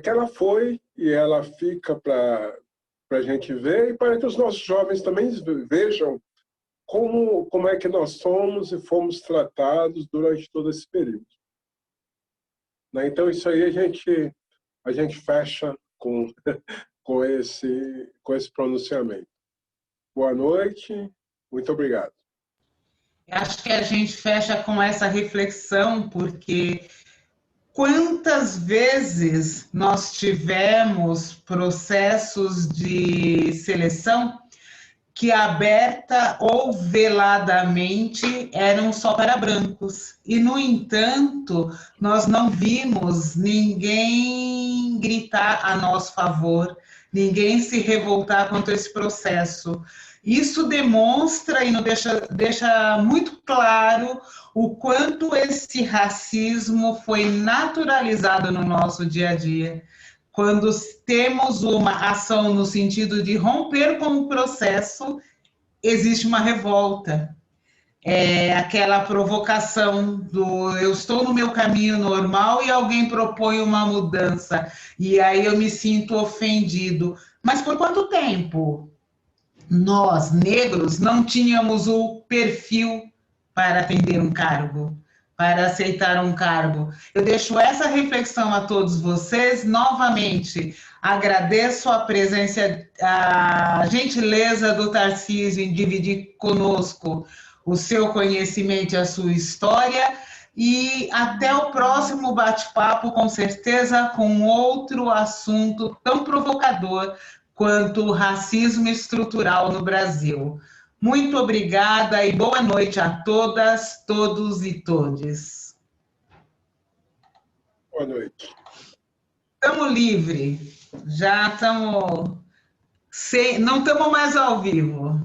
ela foi e ela fica para a gente ver e para que os nossos jovens também vejam como é que nós somos e fomos tratados durante todo esse período. Então, isso aí a gente fecha com esse pronunciamento. Boa noite, muito obrigado. Acho que a gente fecha com essa reflexão, porque quantas vezes nós tivemos processos de seleção que aberta ou veladamente eram só para brancos. E, no entanto, nós não vimos ninguém gritar a nosso favor, ninguém se revoltar contra esse processo. Isso demonstra e nos deixa muito claro o quanto esse racismo foi naturalizado no nosso dia a dia. Quando temos uma ação no sentido de romper com o processo, existe uma revolta. É aquela provocação do eu estou no meu caminho normal e alguém propõe uma mudança, e aí eu me sinto ofendido. Mas por quanto tempo nós, negros, não tínhamos o perfil para atender um cargo, para aceitar um cargo? Eu deixo essa reflexão a todos vocês. Novamente, agradeço a presença, a gentileza do Tarcísio em dividir conosco o seu conhecimento e a sua história. E até o próximo bate-papo, com certeza, com outro assunto tão provocador quanto o racismo estrutural no Brasil. Muito obrigada e boa noite a todas, todos e todes. Boa noite. Estamos livres, já estamos, não estamos mais ao vivo.